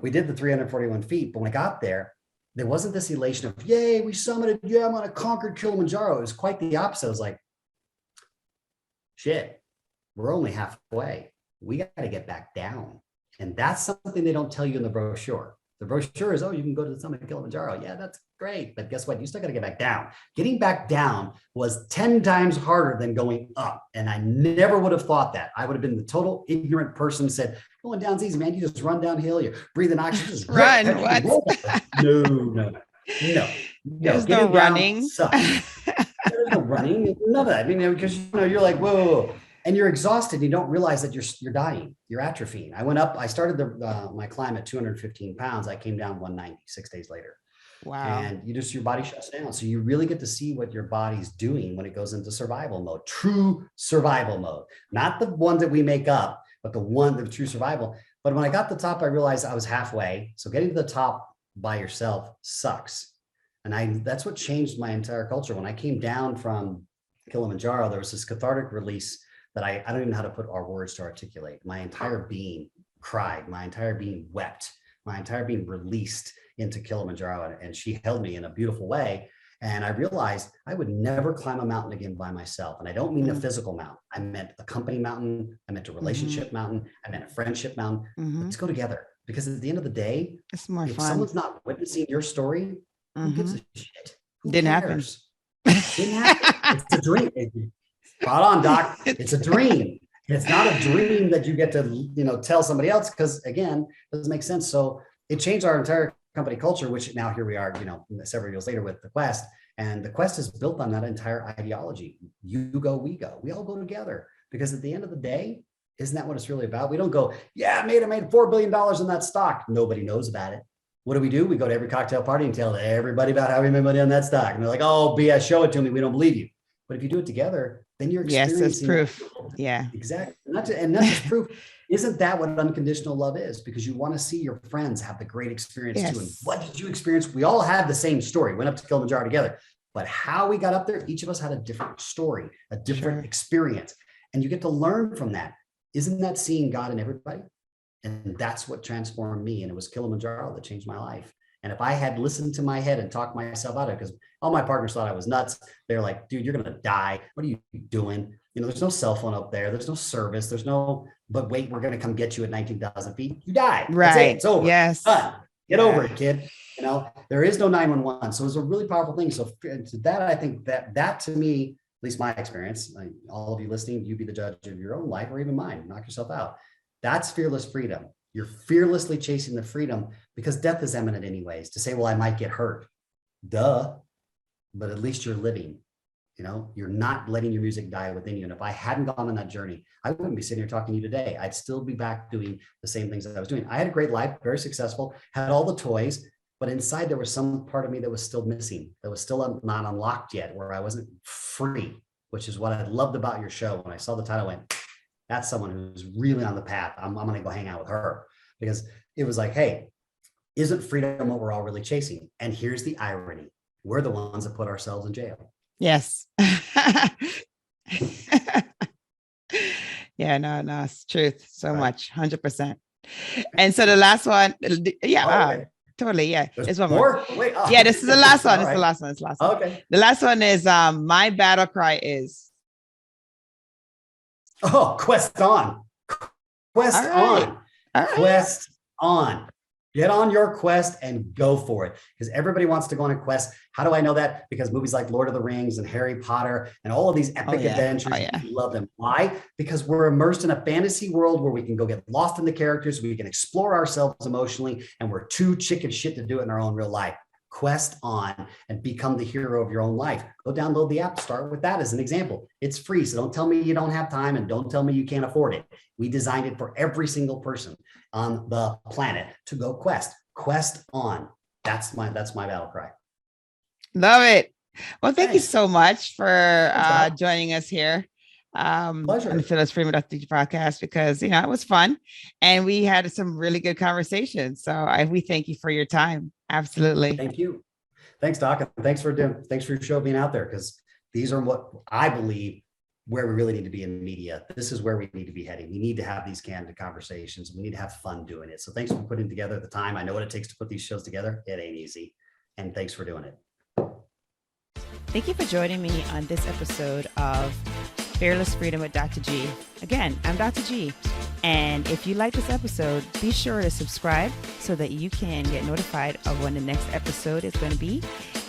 S1: we did the 341 feet, but when I got there wasn't this elation of, yay, we summited, yeah, I'm going to conquer Kilimanjaro. It was quite the opposite. I was like, shit, we're only halfway. We got to get back down. And that's something they don't tell you in the brochure. The brochure is, oh, you can go to the summit of Kilimanjaro. Yeah, that's great. But guess what? You still got to get back down. Getting back down was 10 times harder than going up. And I never would have thought that. I would have been the total ignorant person who said, going down's easy, man. You just run downhill, you breathe in oxygen. Just
S3: run. What?
S1: No.
S3: There's no running.
S1: There's no running. None of that. I mean, because you're like, whoa. And you're exhausted. You don't realize that you're dying. You're atrophying. I went up. I started my climb at 215 pounds. I came down 190 6 days later.
S3: Wow.
S1: And your body shuts down. So you really get to see what your body's doing when it goes into survival mode, true survival mode, not the one that we make up, but the true survival. But when I got to the top, I realized I was halfway. So getting to the top by yourself sucks. And that's what changed my entire culture. When I came down from Kilimanjaro, there was this cathartic release that I don't even know how to put our words to articulate. My entire being cried, my entire being wept, my entire being released into Kilimanjaro. And she held me in a beautiful way. And I realized I would never climb a mountain again by myself. And I don't mean a physical mountain. I meant a company mountain. I meant a relationship mountain. I meant a friendship mountain. Let's go together. Because at the end of the day,
S3: it's more
S1: if
S3: fun.
S1: someone's not witnessing your story, who gives a shit?
S3: Didn't happen.
S1: Didn't happen. It's a dream. Spot on, Doc. It's a dream. It's not a dream that you get to, tell somebody else, because again, it doesn't make sense. So it changed our entire company culture, which now here we are, several years later with the Quest. And the Quest is built on that entire ideology. You go, we go. We all go together. Because at the end of the day, isn't that what it's really about? We don't go, yeah, I made $4 billion in that stock. Nobody knows about it. What do? We go to every cocktail party and tell everybody about how we made money on that stock. And they're like, oh, BS, show it to me. We don't believe you. But if you do it together, then you're experiencing.
S3: Yes, that's proof. Yeah,
S1: exactly. And not just proof. Isn't that what unconditional love is? Because you want to see your friends have the great experience too. And what did you experience? We all had the same story. Went up to Kilimanjaro together, but how we got up there, each of us had a different story, a different experience, and you get to learn from that. Isn't that seeing God in everybody? And that's what transformed me. And it was Kilimanjaro that changed my life. And if I had listened to my head and talked myself out of it, because all my partners thought I was nuts. They're like, dude, you're going to die. What are you doing? There's no cell phone up there. There's no service. But wait, we're going to come get you at 19,000 feet. You die.
S3: Right.
S1: That's it. It's over.
S3: Yes.
S1: Done. Get over it, kid. There is no 911. So it's a really powerful thing. So to that, I think that to me, at least my experience, all of you listening, you be the judge of your own life or even mine. Knock yourself out. That's fearless freedom. You're fearlessly chasing the freedom, because death is imminent anyways. To say, well, I might get hurt. Duh. But at least you're living. You're not letting your music die within you. And if I hadn't gone on that journey, I wouldn't be sitting here talking to you today. I'd still be back doing the same things that I was doing. I had a great life, very successful, had all the toys, but inside there was some part of me that was still missing, that was still not unlocked yet, where I wasn't free, which is what I loved about your show. When I saw the title, I went, that's someone who's really on the path. I'm going to go hang out with her, because it was like, hey, isn't freedom what we're all really chasing? And here's the irony. We're the ones that put ourselves in jail.
S3: Yes. Yeah, no, it's truth. So much, 100%. And so the last one, totally. Yeah.
S1: There's
S3: one more.
S1: Wait,
S3: yeah, this is the last one. This is
S1: right.
S3: the last one. It's the last one.
S1: Okay.
S3: The last one is my battle cry is.
S1: Oh, quest on. Quest on. Quest on. Get on your quest and go for it. Because everybody wants to go on a quest. How do I know that? Because movies like Lord of the Rings and Harry Potter and all of these epic adventures, we love them. Why? Because we're immersed in a fantasy world where we can go get lost in the characters, we can explore ourselves emotionally, and we're too chicken shit to do it in our own real life. Quest on and become the hero of your own life. Go download the app. Start with that as an example. It's free. So don't tell me you don't have time, and don't tell me you can't afford it. We designed it for every single person on the planet to go quest on. That's my battle cry.
S3: Love it. Well, thank you so much for joining us here.
S1: Pleasure.
S3: On the Fearless Freedom podcast, because it was fun and we had some really good conversations. So we thank you for your time. Absolutely.
S1: Thank you. Thanks, Doc. And thanks for your show being out there, because these are what I believe where we really need to be in media. This is where we need to be heading. We need to have these candid conversations. We need to have fun doing it. So thanks for putting together the time. I know what it takes to put these shows together. It ain't easy. And thanks for doing it.
S3: Thank you for joining me on this episode of Fearless Freedom with Dr. G. Again, I'm Dr. G. And if you like this episode, be sure to subscribe so that you can get notified of when the next episode is going to be.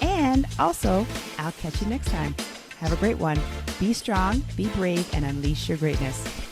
S3: And also, I'll catch you next time. Have a great one. Be strong, be brave, and unleash your greatness.